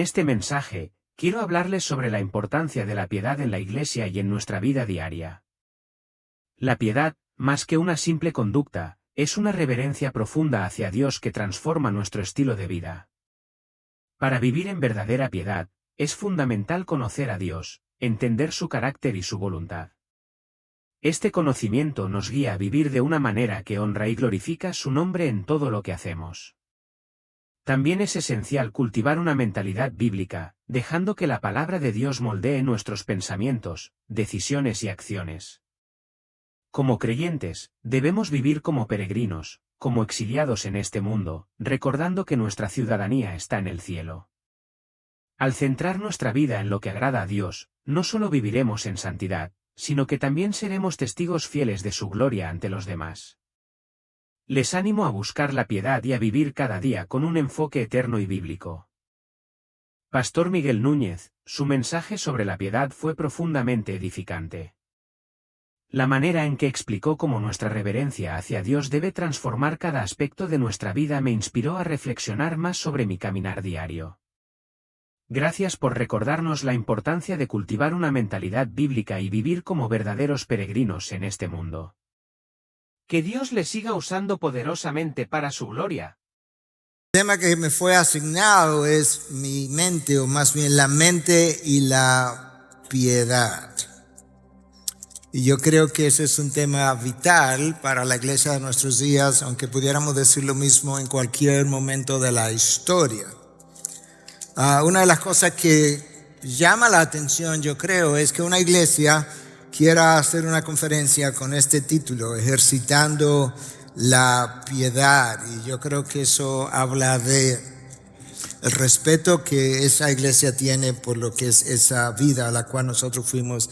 este mensaje, quiero hablarles sobre la importancia de la piedad en la Iglesia y en nuestra vida diaria. La piedad, más que una simple conducta, es una reverencia profunda hacia Dios que transforma nuestro estilo de vida. Para vivir en verdadera piedad, es fundamental conocer a Dios, entender su carácter y su voluntad. Este conocimiento nos guía a vivir de una manera que honra y glorifica su nombre en todo lo que hacemos. También es esencial cultivar una mentalidad bíblica, dejando que la palabra de Dios moldee nuestros pensamientos, decisiones y acciones. Como creyentes, debemos vivir como peregrinos, como exiliados en este mundo, recordando que nuestra ciudadanía está en el cielo. Al centrar nuestra vida en lo que agrada a Dios, no solo viviremos en santidad, sino que también seremos testigos fieles de su gloria ante los demás. Les animo a buscar la piedad y a vivir cada día con un enfoque eterno y bíblico. Pastor Miguel Núñez, su mensaje sobre la piedad fue profundamente edificante. La manera en que explicó cómo nuestra reverencia hacia Dios debe transformar cada aspecto de nuestra vida me inspiró a reflexionar más sobre mi caminar diario. Gracias por recordarnos la importancia de cultivar una mentalidad bíblica y vivir como verdaderos peregrinos en este mundo. Que Dios le siga usando poderosamente para su gloria. El tema que me fue asignado es mi mente, o más bien la mente y la piedad. Y yo creo que ese es un tema vital para la iglesia de nuestros días, aunque pudiéramos decir lo mismo en cualquier momento de la historia. Una de las cosas que llama la atención, yo creo, es que una iglesia quiera hacer una conferencia con este título, Ejercitando la Piedad. Y yo creo que eso habla de el respeto que esa iglesia tiene por lo que es esa vida a la cual nosotros fuimos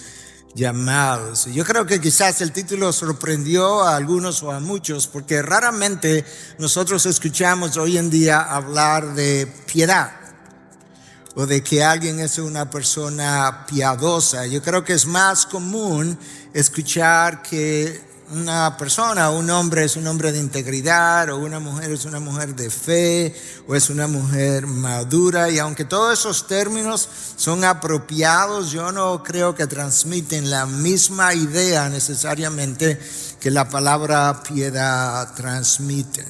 llamados. Yo creo que quizás el título sorprendió a algunos o a muchos, porque raramente nosotros escuchamos hoy en día hablar de piedad o de que alguien es una persona piadosa. Yo creo que es más común escuchar que una persona, un hombre es un hombre de integridad, o una mujer es una mujer de fe, o es una mujer madura. Y aunque todos esos términos son apropiados, yo no creo que transmiten la misma idea necesariamente que la palabra piedad transmite.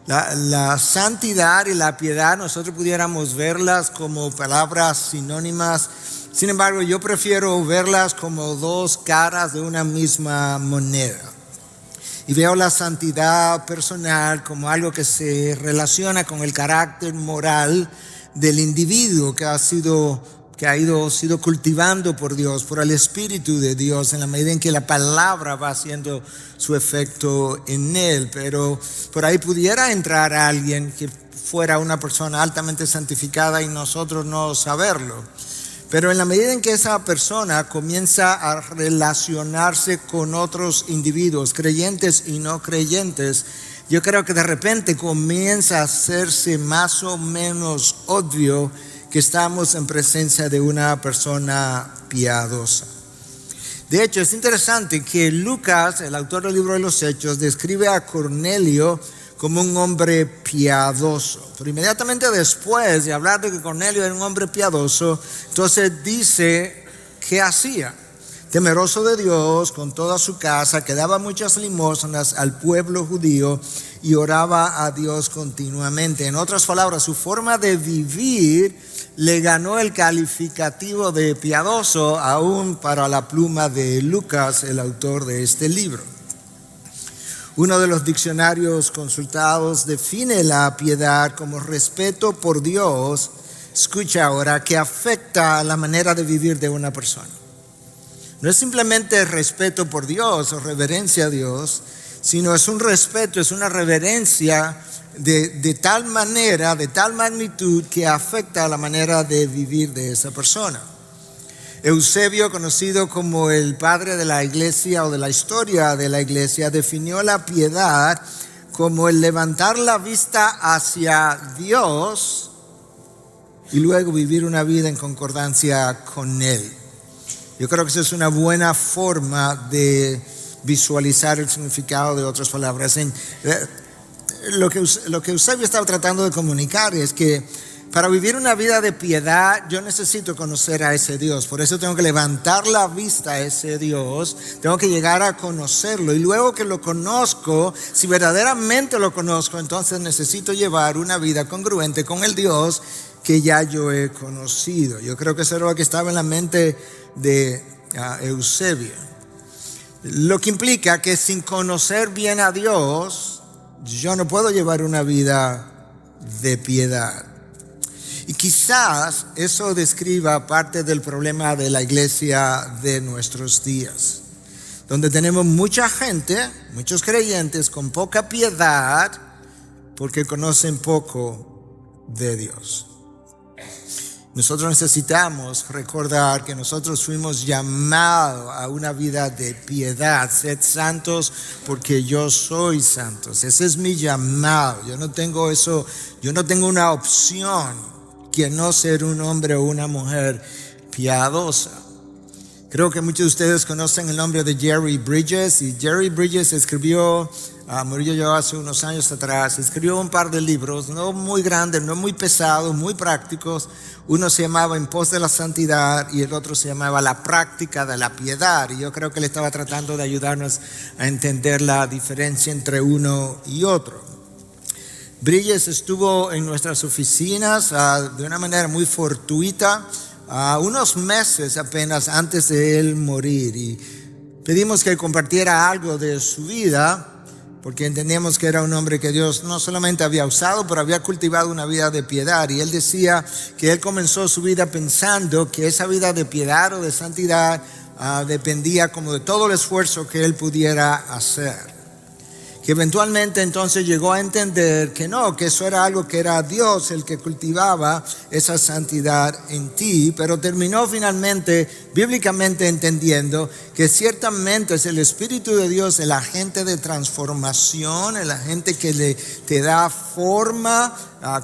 La santidad y la piedad nosotros pudiéramos verlas como palabras sinónimas. Sin embargo, yo prefiero verlas como dos caras de una misma moneda. Y veo la santidad personal como algo que se relaciona con el carácter moral del individuo que ha sido cultivando por Dios, por el Espíritu de Dios, en la medida en que la palabra va haciendo su efecto en él. Pero por ahí pudiera entrar alguien que fuera una persona altamente santificada y nosotros no saberlo. Pero en la medida en que esa persona comienza a relacionarse con otros individuos, creyentes y no creyentes, yo creo que de repente comienza a hacerse más o menos obvio que estamos en presencia de una persona piadosa. De hecho, es interesante que Lucas, el autor del libro de los Hechos, describe a Cornelio como un hombre piadoso. Pero inmediatamente después de hablar de que Cornelio era un hombre piadoso, entonces dice qué hacía. Temeroso de Dios con toda su casa, que daba muchas limosnas al pueblo judío y oraba a Dios continuamente. En otras palabras, su forma de vivir le ganó el calificativo de piadoso aún para la pluma de Lucas, el autor de este libro. Uno de los diccionarios consultados define la piedad como respeto por Dios, escucha ahora, que afecta la manera de vivir de una persona. No es simplemente respeto por Dios o reverencia a Dios, sino es un respeto, es una reverencia de tal manera, de tal magnitud que afecta la manera de vivir de esa persona. Eusebio, conocido como el padre de la iglesia o de la historia de la iglesia, definió la piedad como el levantar la vista hacia Dios y luego vivir una vida en concordancia con Él. Yo creo que esa es una buena forma de visualizar el significado de otras palabras. Lo que Eusebio estaba tratando de comunicar es que Para vivir una vida de piedad, yo necesito conocer a ese Dios. Por eso tengo que levantar la vista a ese Dios. Tengo que llegar a conocerlo. Y luego que lo conozco, si verdaderamente lo conozco, entonces necesito llevar una vida congruente con el Dios que ya yo he conocido. Yo creo que eso era lo que estaba en la mente de Eusebio. Lo que implica que sin conocer bien a Dios, yo no puedo llevar una vida de piedad. Y quizás eso describa parte del problema de la iglesia de nuestros días, donde tenemos mucha gente, muchos creyentes con poca piedad porque conocen poco de Dios. Nosotros necesitamos recordar que nosotros fuimos llamados a una vida de piedad. Sed santos porque yo soy santos. Ese es mi llamado. Yo no tengo una opción que no ser un hombre o una mujer piadosa. Creo que muchos de ustedes conocen el nombre de Jerry Bridges, y Jerry Bridges murió yo hace unos años atrás, escribió un par de libros, no muy grandes, no muy pesados, muy prácticos. Uno se llamaba En pos de la santidad y el otro se llamaba La práctica de la piedad, y yo creo que él estaba tratando de ayudarnos a entender la diferencia entre uno y otro. Bridges estuvo en nuestras oficinas de una manera muy fortuita, unos meses apenas antes de él morir, y pedimos que compartiera algo de su vida, porque entendíamos que era un hombre que Dios no solamente había usado, pero había cultivado una vida de piedad. Y él decía que él comenzó su vida pensando que esa vida de piedad o de santidad dependía como de todo el esfuerzo que él pudiera hacer. Que eventualmente entonces llegó a entender que no, que eso era algo que era Dios el que cultivaba esa santidad en ti, pero terminó finalmente bíblicamente entendiendo que ciertamente es el Espíritu de Dios el agente de transformación, el agente que te da forma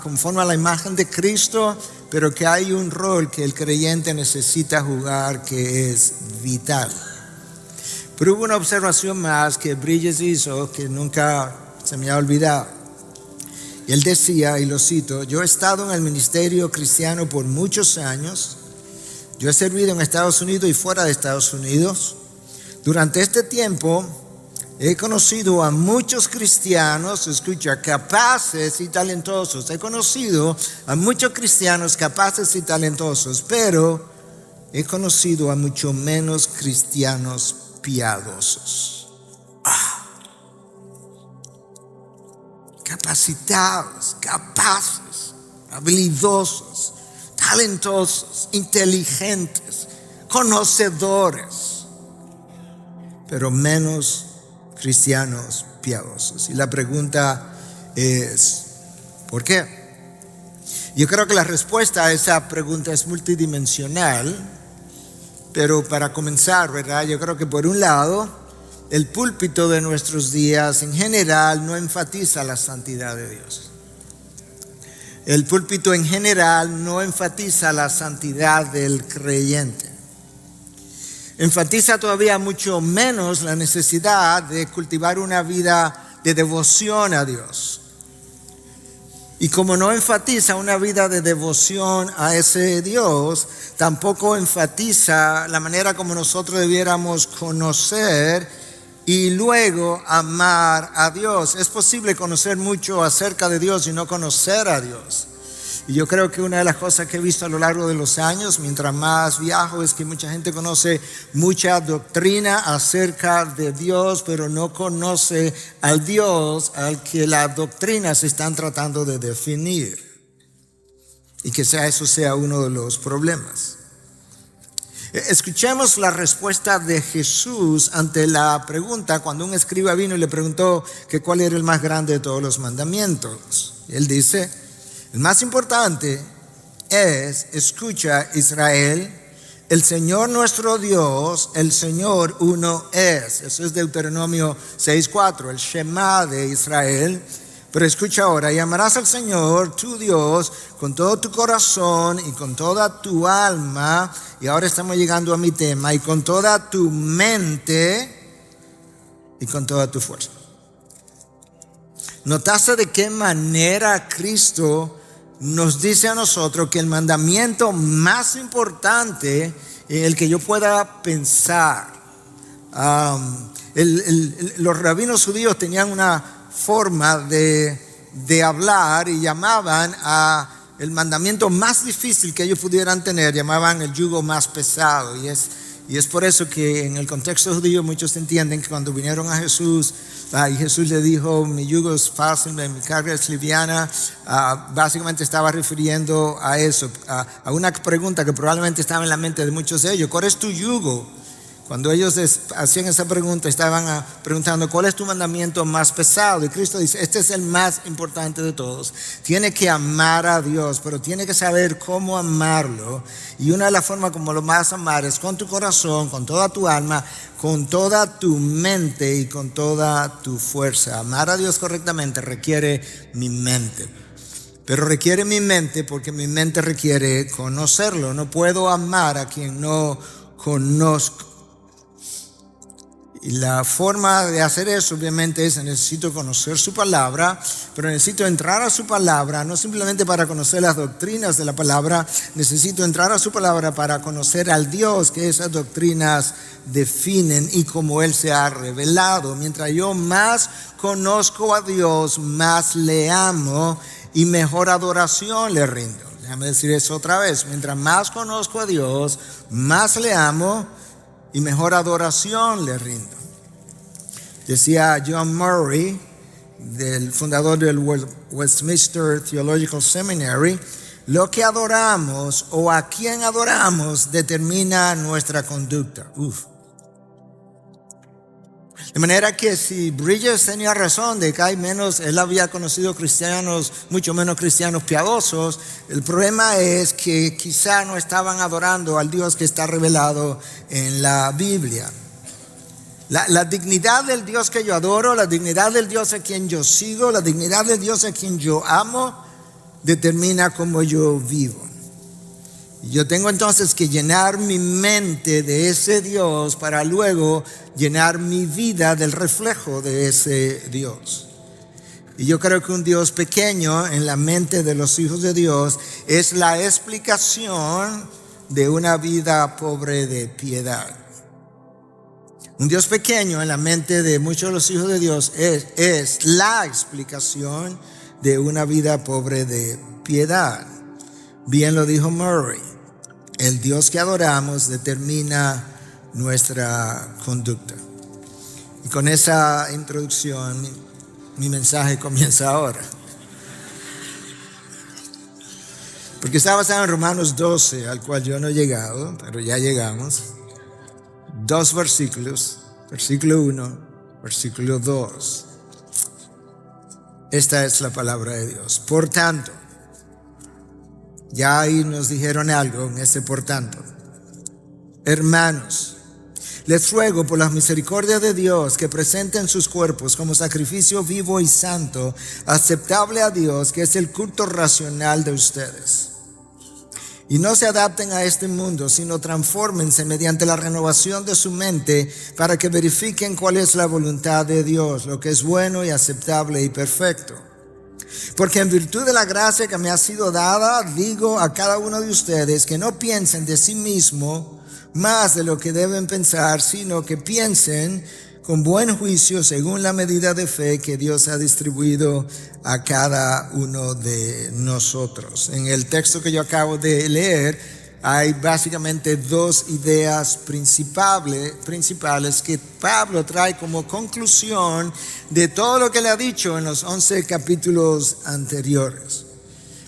conforme a la imagen de Cristo, pero que hay un rol que el creyente necesita jugar que es vital. Pero hubo una observación más que Bridges hizo que nunca se me ha olvidado. Y él decía, y lo cito: yo he estado en el ministerio cristiano por muchos años. Yo he servido en Estados Unidos y fuera de Estados Unidos. Durante este tiempo he conocido a muchos cristianos, escucha, capaces y talentosos. He conocido a muchos cristianos capaces y talentosos, pero he conocido a mucho menos cristianos piadosos, capacitados, capaces, habilidosos, talentosos, inteligentes, conocedores, pero menos cristianos piadosos. Y la pregunta es, ¿por qué? Yo creo que la respuesta a esa pregunta es multidimensional. Pero para comenzar, ¿verdad? Yo creo que por un lado, el púlpito de nuestros días en general no enfatiza la santidad de Dios. El púlpito en general no enfatiza la santidad del creyente. Enfatiza todavía mucho menos la necesidad de cultivar una vida de devoción a Dios. Y como no enfatiza una vida de devoción a ese Dios, tampoco enfatiza la manera como nosotros debiéramos conocer y luego amar a Dios. Es posible conocer mucho acerca de Dios y no conocer a Dios. Y yo creo que una de las cosas que he visto a lo largo de los años, mientras más viajo, es que mucha gente conoce mucha doctrina acerca de Dios, pero no conoce al Dios al que las doctrinas están tratando de definir. Y que eso sea uno de los problemas. Escuchemos la respuesta de Jesús ante la pregunta cuando un escriba vino y le preguntó que cuál era el más grande de todos los mandamientos. Él dice: el más importante es, escucha Israel, el Señor nuestro Dios, el Señor uno es. Eso es Deuteronomio 6:4, el Shema de Israel. Pero escucha ahora: y amarás al Señor tu Dios con todo tu corazón y con toda tu alma. Y ahora estamos llegando a mi tema: y con toda tu mente y con toda tu fuerza. ¿Notaste de qué manera Cristo nos dice a nosotros que el mandamiento más importante en el que yo pueda pensar, los rabinos judíos tenían una forma de hablar y llamaban a el mandamiento más difícil que ellos pudieran tener, llamaban el yugo más pesado. Y es por eso que en el contexto judío muchos entienden que cuando vinieron a Jesús y Jesús le dijo, mi yugo es fácil, mi carga es liviana, básicamente estaba refiriendo a eso, a una pregunta que probablemente estaba en la mente de muchos de ellos: ¿cuál es tu yugo? Cuando ellos hacían esa pregunta, estaban preguntando, ¿cuál es tu mandamiento más pesado? Y Cristo dice, este es el más importante de todos. Tiene que amar a Dios, pero tiene que saber cómo amarlo. Y una de las formas como lo vas a amar es con tu corazón, con toda tu alma, con toda tu mente y con toda tu fuerza. Amar a Dios correctamente requiere mi mente. Pero requiere mi mente porque mi mente requiere conocerlo. No puedo amar a quien no conozco. Y la forma de hacer eso obviamente es, necesito conocer su palabra, pero necesito entrar a su palabra, no simplemente para conocer las doctrinas de la palabra, necesito entrar a su palabra para conocer al Dios que esas doctrinas definen y cómo Él se ha revelado. Mientras yo más conozco a Dios, más le amo y mejor adoración le rindo. Déjame decir eso otra vez: mientras más conozco a Dios, más le amo y mejor adoración le rindo. Decía John Murray, del fundador del Westminster Theological Seminary, lo que adoramos o a quien adoramos determina nuestra conducta. De manera que si Bridges tenía razón de que hay menos, él había conocido cristianos, mucho menos cristianos piadosos, el problema es que quizá no estaban adorando al Dios que está revelado en la Biblia. La dignidad del Dios que yo adoro, la dignidad del Dios a quien yo sigo, la dignidad del Dios a quien yo amo, determina cómo yo vivo. Y yo tengo entonces que llenar mi mente de ese Dios para luego llenar mi vida del reflejo de ese Dios. Y yo creo que un Dios pequeño en la mente de los hijos de Dios es la explicación de una vida pobre de piedad. Un Dios pequeño en la mente de muchos de los hijos de Dios es la explicación de una vida pobre de piedad. Bien lo dijo Murray: el Dios que adoramos determina nuestra conducta. Y con esa introducción, mi mensaje comienza ahora. Porque está basado en Romanos 12, al cual yo no he llegado, pero ya llegamos. 2 versículos, versículo 1, versículo 2. Esta es la palabra de Dios. Por tanto, ya ahí nos dijeron algo en ese por tanto. Hermanos, les ruego por las misericordias de Dios que presenten sus cuerpos como sacrificio vivo y santo, aceptable a Dios, que es el culto racional de ustedes. Y no se adapten a este mundo, sino transfórmense mediante la renovación de su mente para que verifiquen cuál es la voluntad de Dios, lo que es bueno y aceptable y perfecto. Porque en virtud de la gracia que me ha sido dada, digo a cada uno de ustedes que no piensen de sí mismo más de lo que deben pensar, sino que piensen con buen juicio según la medida de fe que Dios ha distribuido a cada uno de nosotros. En el texto que yo acabo de leer hay básicamente dos ideas principales que Pablo trae como conclusión de todo lo que le ha dicho en los 11 capítulos anteriores.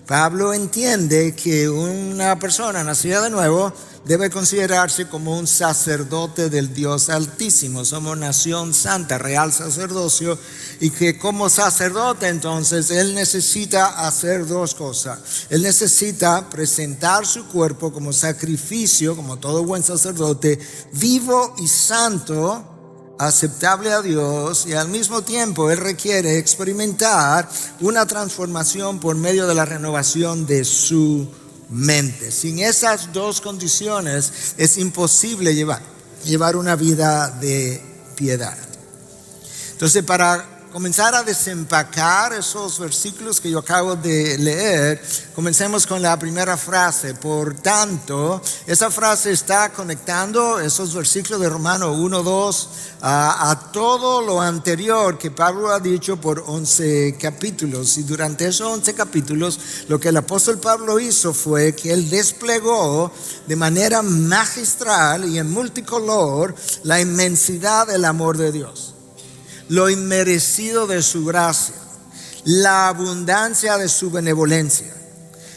Pablo entiende que una persona nacida de nuevo debe considerarse como un sacerdote del Dios Altísimo. Somos nación santa, real sacerdocio, y que como sacerdote entonces él necesita hacer dos cosas. Él necesita presentar su cuerpo como sacrificio, como todo buen sacerdote, vivo y santo, aceptable a Dios, y al mismo tiempo él requiere experimentar una transformación por medio de la renovación de su mente. Sin esas dos condiciones es imposible llevar una vida de piedad. Entonces, para comenzar a desempacar esos versículos que yo acabo de leer, comencemos con la primera frase. Por tanto, esa frase está conectando esos versículos de Romanos 1, 2 a todo lo anterior que Pablo ha dicho por 11 capítulos. Y durante esos 11 capítulos, lo que el apóstol Pablo hizo fue que él desplegó de manera magistral y en multicolor la inmensidad del amor de Dios, lo inmerecido de su gracia, la abundancia de su benevolencia,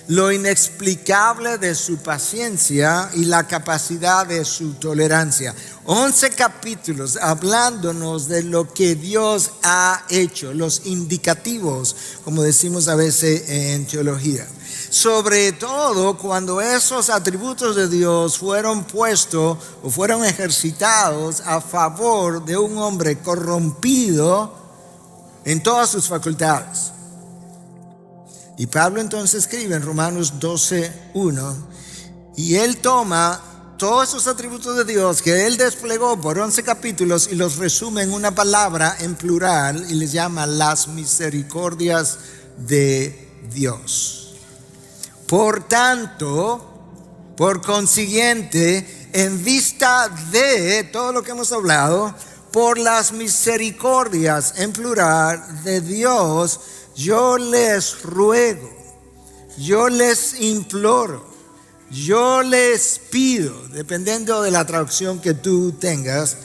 lo inexplicable de su paciencia y la capacidad de su tolerancia. 11 capítulos hablándonos de lo que Dios ha hecho, los indicativos, como decimos a veces en teología. Sobre todo cuando esos atributos de Dios fueron puestos o fueron ejercitados a favor de un hombre corrompido en todas sus facultades. Y Pablo entonces escribe en Romanos 12:1, y él toma todos esos atributos de Dios que él desplegó por 11 capítulos y los resume en una palabra en plural y les llama las misericordias de Dios. Por tanto, por consiguiente, en vista de todo lo que hemos hablado, por las misericordias en plural de Dios, yo les ruego, yo les imploro, yo les pido, dependiendo de la traducción que tú tengas,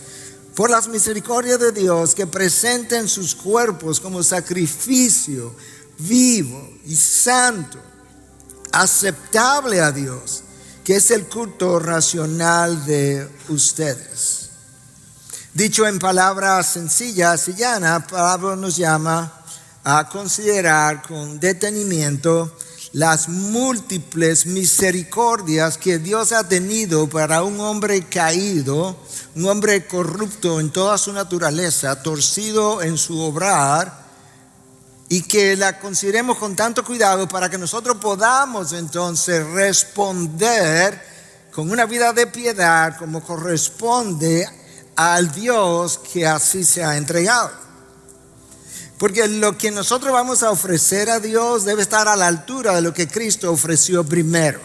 por las misericordias de Dios, que presenten sus cuerpos como sacrificio vivo y santo, aceptable a Dios, que es el culto racional de ustedes. Dicho en palabras sencillas y llanas, Pablo nos llama a considerar con detenimiento las múltiples misericordias que Dios ha tenido para un hombre caído, un hombre corrupto en toda su naturaleza, torcido en su obrar, y que la consideremos con tanto cuidado para que nosotros podamos entonces responder con una vida de piedad como corresponde al Dios que así se ha entregado. Porque lo que nosotros vamos a ofrecer a Dios debe estar a la altura de lo que Cristo ofreció primero.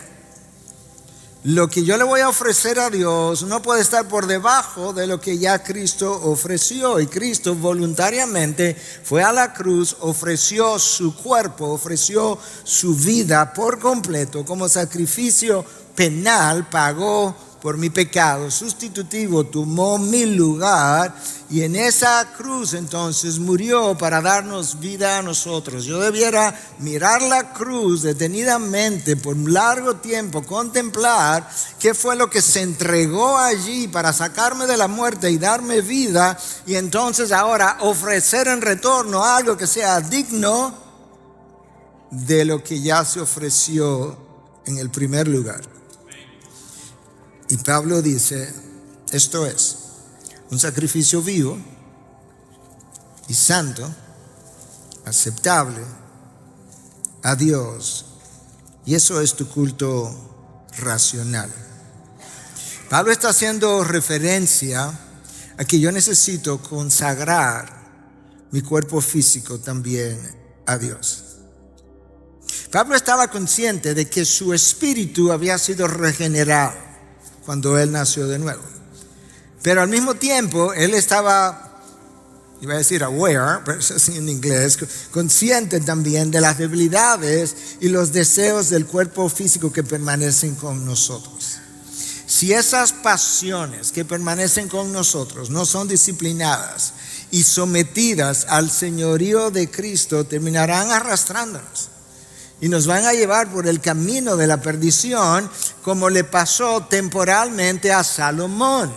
Lo que yo le voy a ofrecer a Dios no puede estar por debajo de lo que ya Cristo ofreció. Y Cristo voluntariamente fue a la cruz, ofreció su cuerpo, ofreció su vida por completo como sacrificio penal, pagó por mi pecado sustitutivo, tomó mi lugar y en esa cruz entonces murió para darnos vida a nosotros. Yo debiera mirar la cruz detenidamente por un largo tiempo, contemplar qué fue lo que se entregó allí para sacarme de la muerte y darme vida, y entonces ahora ofrecer en retorno algo que sea digno de lo que ya se ofreció en el primer lugar. Y Pablo dice, esto es un sacrificio vivo y santo, aceptable a Dios, y eso es tu culto racional. Pablo está haciendo referencia a que yo necesito consagrar mi cuerpo físico también a Dios. Pablo estaba consciente de que su espíritu había sido regenerado cuando él nació de nuevo. Pero al mismo tiempo, él estaba, iba a decir aware, pero eso es en inglés, consciente también de las debilidades y los deseos del cuerpo físico que permanecen con nosotros. Si esas pasiones que permanecen con nosotros no son disciplinadas y sometidas al señorío de Cristo, terminarán arrastrándonos y nos van a llevar por el camino de la perdición, como le pasó temporalmente a Salomón.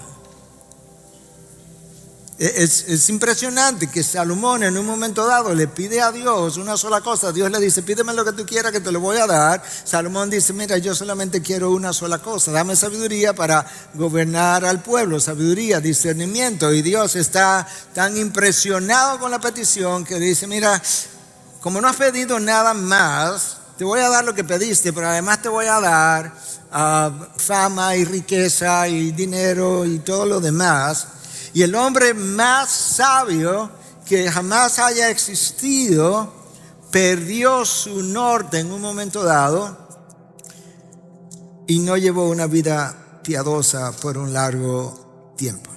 Es impresionante que Salomón en un momento dado le pide a Dios una sola cosa. Dios le dice, pídeme lo que tú quieras que te lo voy a dar. Salomón dice, mira, yo solamente quiero una sola cosa, dame sabiduría para gobernar al pueblo, sabiduría, discernimiento. Y Dios está tan impresionado con la petición que dice, mira, como no has pedido nada más, te voy a dar lo que pediste, pero además te voy a dar fama y riqueza y dinero y todo lo demás. Y el hombre más sabio que jamás haya existido, perdió su norte en un momento dado y no llevó una vida piadosa por un largo tiempo.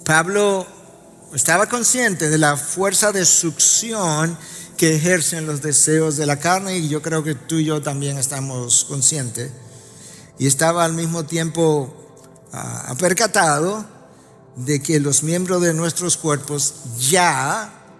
Pablo estaba consciente de la fuerza de succión que ejercen los deseos de la carne, y yo creo que tú y yo también estamos conscientes, y estaba al mismo tiempo percatado de que los miembros de nuestros cuerpos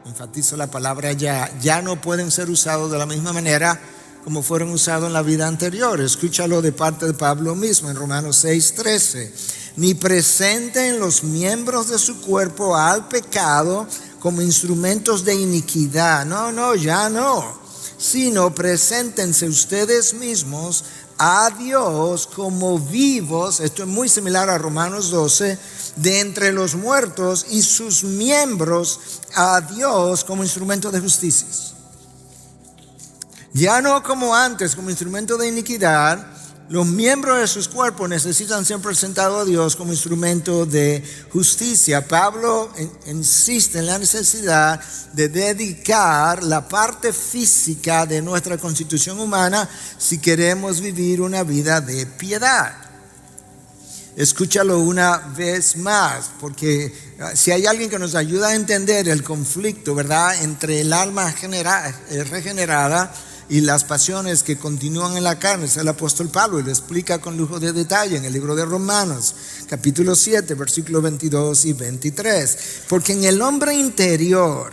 enfatizo la palabra ya no pueden ser usados de la misma manera como fueron usados en la vida anterior. Escúchalo de parte de Pablo mismo en Romanos 6:13. Ni presenten los miembros de su cuerpo al pecado como instrumentos de iniquidad. No. Sino preséntense ustedes mismos a Dios como vivos, esto es muy similar a Romanos 12, de entre los muertos, y sus miembros a Dios como instrumento de justicia. Ya no como antes, como instrumento de iniquidad. Los miembros de sus cuerpos necesitan ser presentados a Dios como instrumento de justicia. Pablo insiste en la necesidad de dedicar la parte física de nuestra constitución humana si queremos vivir una vida de piedad. Escúchalo una vez más, porque si hay alguien que nos ayuda a entender el conflicto, ¿verdad?, entre el alma regenerada y las pasiones que continúan en la carne, es el apóstol Pablo, y lo explica con lujo de detalle en el libro de Romanos, capítulo 7, versículos 22 y 23. Porque en el hombre interior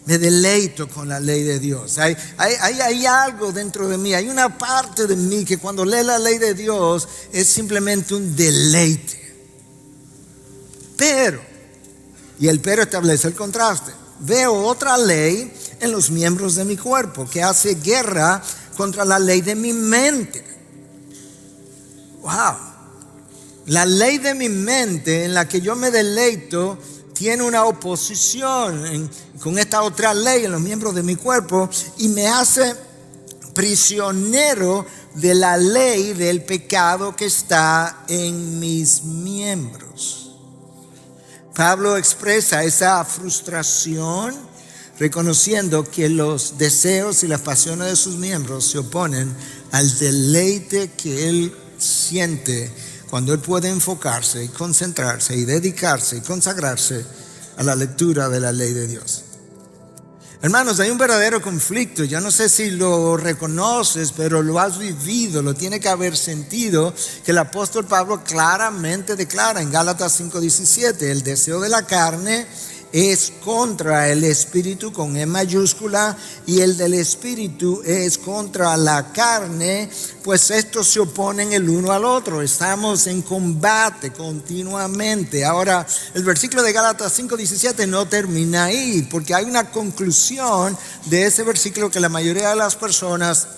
me deleito con la ley de Dios. Hay algo dentro de mí, hay una parte de mí que cuando lee la ley de Dios es simplemente un deleite. Pero, y el pero establece el contraste, veo otra ley en los miembros de mi cuerpo que hace guerra contra la ley de mi mente. Wow. La ley de mi mente en la que yo me deleito tiene una oposición con esta otra ley en los miembros de mi cuerpo y me hace prisionero de la ley del pecado que está en mis miembros. Pablo expresa esa frustración reconociendo que los deseos y las pasiones de sus miembros se oponen al deleite que él siente cuando él puede enfocarse y concentrarse y dedicarse y consagrarse a la lectura de la ley de Dios. Hermanos, hay un verdadero conflicto. Yo no sé si lo reconoces, pero lo has vivido, lo tiene que haber sentido, que el apóstol Pablo claramente declara en Gálatas 5:17, el deseo de la carne es contra el espíritu con E mayúscula, y el del espíritu es contra la carne, pues estos se oponen el uno al otro. Estamos en combate continuamente. Ahora, el versículo de Gálatas 5:17 no termina ahí, porque hay una conclusión de ese versículo que la mayoría de las personas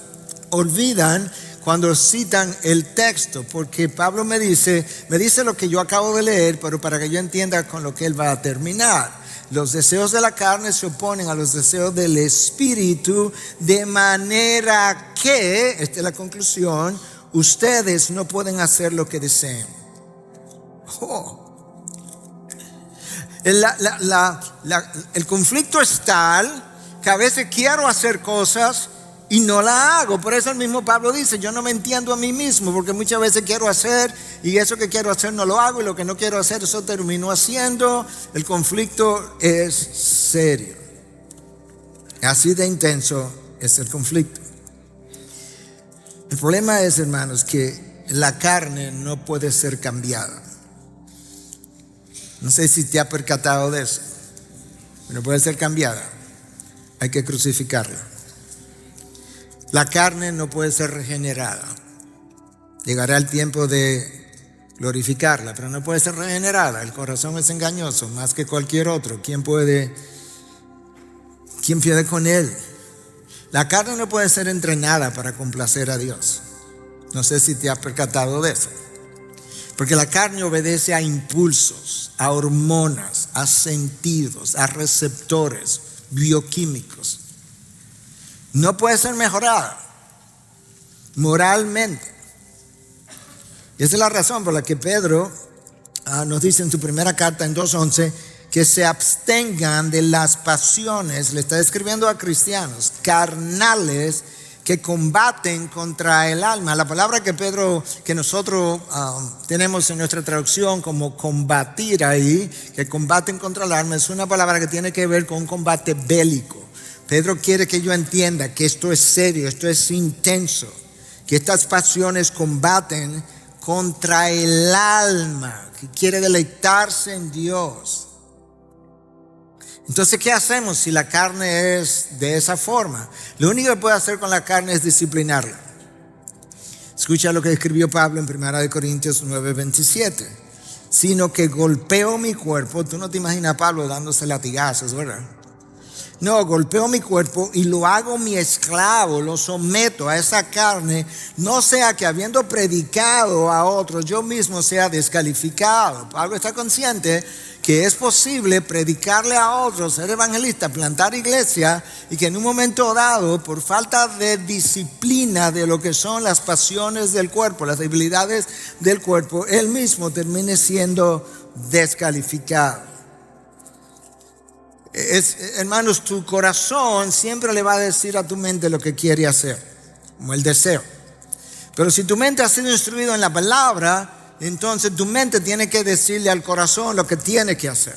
olvidan cuando citan el texto, porque Pablo me dice lo que yo acabo de leer, pero para que yo entienda con lo que él va a terminar. Los deseos de la carne se oponen a los deseos del espíritu, de manera que, esta es la conclusión, ustedes no pueden hacer lo que deseen. El conflicto es tal que a veces quiero hacer cosas y no la hago. Por eso el mismo Pablo dice, yo no me entiendo a mí mismo, porque muchas veces quiero hacer y eso que quiero hacer no lo hago, y lo que no quiero hacer eso termino haciendo. El conflicto es serio. Así de intenso es el conflicto. El problema es, hermanos, que la carne no puede ser cambiada. No sé si te has percatado de eso. No puede ser cambiada. Hay que crucificarla. La carne no puede ser regenerada. Llegará el tiempo de glorificarla, pero no puede ser regenerada. El corazón es engañoso más que cualquier otro. ¿Quién puede con él? La carne no puede ser entrenada para complacer a Dios. No sé si te has percatado de eso. Porque la carne obedece a impulsos, a hormonas, a sentidos, a receptores bioquímicos. No puede ser mejorada moralmente. Y esa es la razón por la que Pedro nos dice en su primera carta, en 2:11, que se abstengan de las pasiones, le está escribiendo a cristianos, carnales, que combaten contra el alma. La palabra que nosotros tenemos en nuestra traducción como combatir ahí, que combaten contra el alma, es una palabra que tiene que ver con un combate bélico. Pedro quiere que yo entienda que esto es serio, esto es intenso, que estas pasiones combaten contra el alma, que quiere deleitarse en Dios. Entonces, ¿qué hacemos si la carne es de esa forma? Lo único que puede hacer con la carne es disciplinarla. Escucha lo que escribió Pablo en 1 Corintios 9:27. Sino que golpeo mi cuerpo. Tú no te imaginas a Pablo dándose latigazos, ¿verdad? No, golpeo mi cuerpo y lo hago mi esclavo, lo someto a esa carne, no sea que habiendo predicado a otros, yo mismo sea descalificado. Pablo está consciente que es posible predicarle a otros, ser evangelista, plantar iglesia, y que en un momento dado, por falta de disciplina de lo que son las pasiones del cuerpo, las debilidades del cuerpo, él mismo termine siendo descalificado. Hermanos, tu corazón siempre le va a decir a tu mente lo que quiere hacer, como el deseo. Pero si tu mente ha sido instruido en la palabra, entonces tu mente tiene que decirle al corazón lo que tiene que hacer.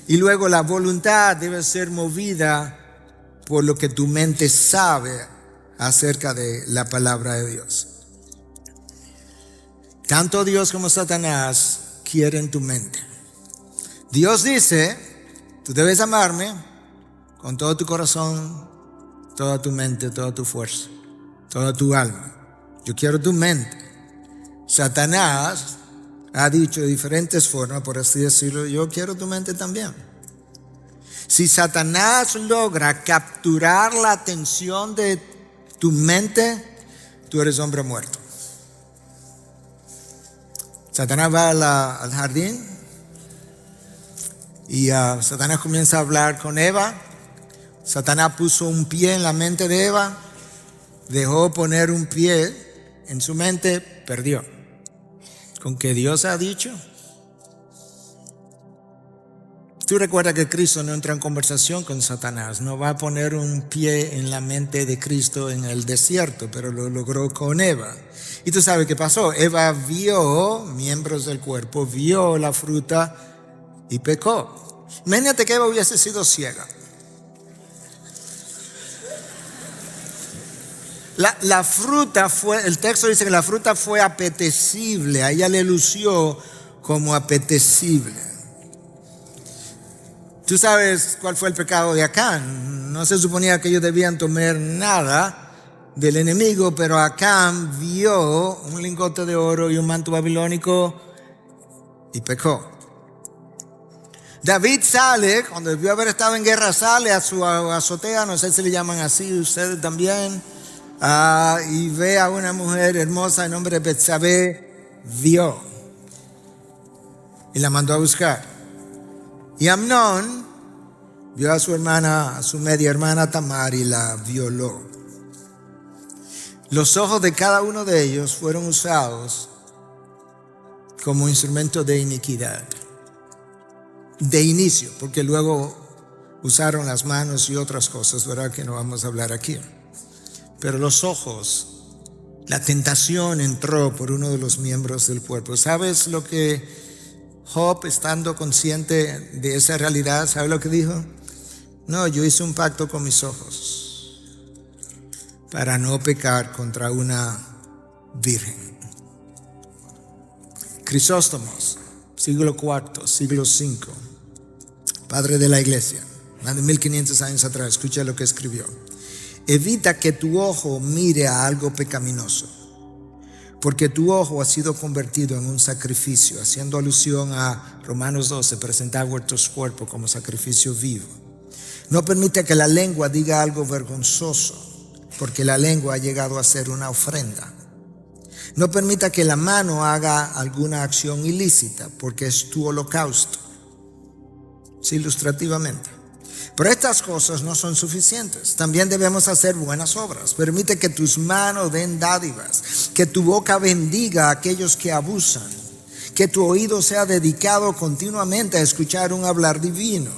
Y luego la voluntad debe ser movida por lo que tu mente sabe acerca de la palabra de Dios. Tanto Dios como Satanás quieren tu mente. Dios dice: tú debes amarme con todo tu corazón, toda tu mente, toda tu fuerza, toda tu alma. Yo quiero tu mente. Satanás ha dicho de diferentes formas, por así decirlo, yo quiero tu mente también. Si Satanás logra capturar la atención de tu mente, tú eres hombre muerto. Satanás va al jardín y Satanás comienza a hablar con Eva. Satanás puso un pie en la mente de Eva, dejó poner un pie en su mente, perdió. ¿Con qué Dios ha dicho? Tú recuerdas que Cristo no entra en conversación con Satanás, no va a poner un pie en la mente de Cristo en el desierto, pero lo logró con Eva. Y tú sabes qué pasó. Eva vio miembros del cuerpo, vio la fruta y pecó. Imagínate que Eva hubiese sido ciega. La fruta fue, el texto dice que la fruta fue apetecible, a ella le lució como apetecible. Tú sabes cuál fue el pecado de Acán. No se suponía que ellos debían tomar nada del enemigo, pero Acán vio un lingote de oro y un manto babilónico y pecó. David sale, cuando debió haber estado en guerra, sale a su azotea, no sé si le llaman así, ustedes también, y ve a una mujer hermosa de nombre de Betsabé, vio y la mandó a buscar. Y Amnón vio a su hermana, a su media hermana Tamar, y la violó. Los ojos de cada uno de ellos fueron usados como instrumento de iniquidad. De inicio, porque luego usaron las manos y otras cosas, ¿verdad? Que no vamos a hablar aquí. Pero los ojos, la tentación entró por uno de los miembros del cuerpo. ¿Sabes lo que Job, estando consciente de esa realidad, sabe lo que dijo? No, yo hice un pacto con mis ojos para no pecar contra una virgen. Crisóstomos, siglo IV, siglo V, padre de la iglesia, más de 1500 años atrás, escucha lo que escribió. Evita que tu ojo mire a algo pecaminoso, porque tu ojo ha sido convertido en un sacrificio, haciendo alusión a Romanos 12, presentar vuestros cuerpos como sacrificio vivo. No permite que la lengua diga algo vergonzoso, porque la lengua ha llegado a ser una ofrenda. No permita que la mano haga alguna acción ilícita, porque es tu holocausto. Sí, ilustrativamente. Pero estas cosas no son suficientes. También debemos hacer buenas obras. Permite que tus manos den dádivas, que tu boca bendiga a aquellos que abusan, Que tu oído sea dedicado continuamente a escuchar un hablar divino.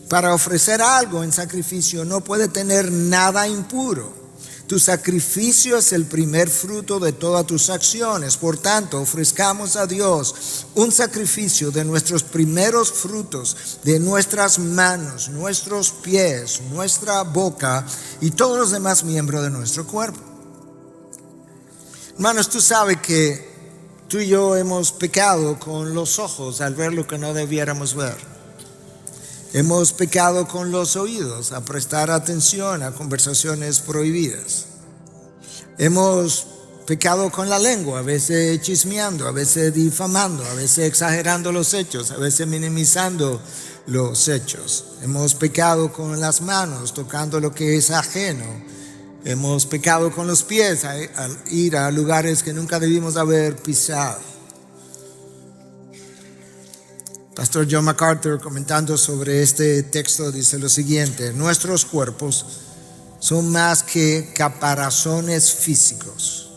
Para ofrecer algo en sacrificio no puede tener nada impuro. Tu sacrificio es el primer fruto de todas tus acciones. Por tanto, ofrezcamos a Dios un sacrificio de nuestros primeros frutos, de nuestras manos, nuestros pies, nuestra boca y todos los demás miembros de nuestro cuerpo. Hermanos, tú sabes que tú y yo hemos pecado con los ojos al ver lo que no debiéramos ver. Hemos pecado con los oídos a prestar atención a conversaciones prohibidas. Hemos pecado con la lengua, a veces chismeando, a veces difamando, a veces exagerando los hechos, a veces minimizando los hechos. Hemos pecado con las manos, tocando lo que es ajeno. Hemos pecado con los pies al ir a lugares que nunca debimos haber pisado. Pastor John MacArthur, comentando sobre este texto, dice lo siguiente: nuestros cuerpos son más que caparazones físicos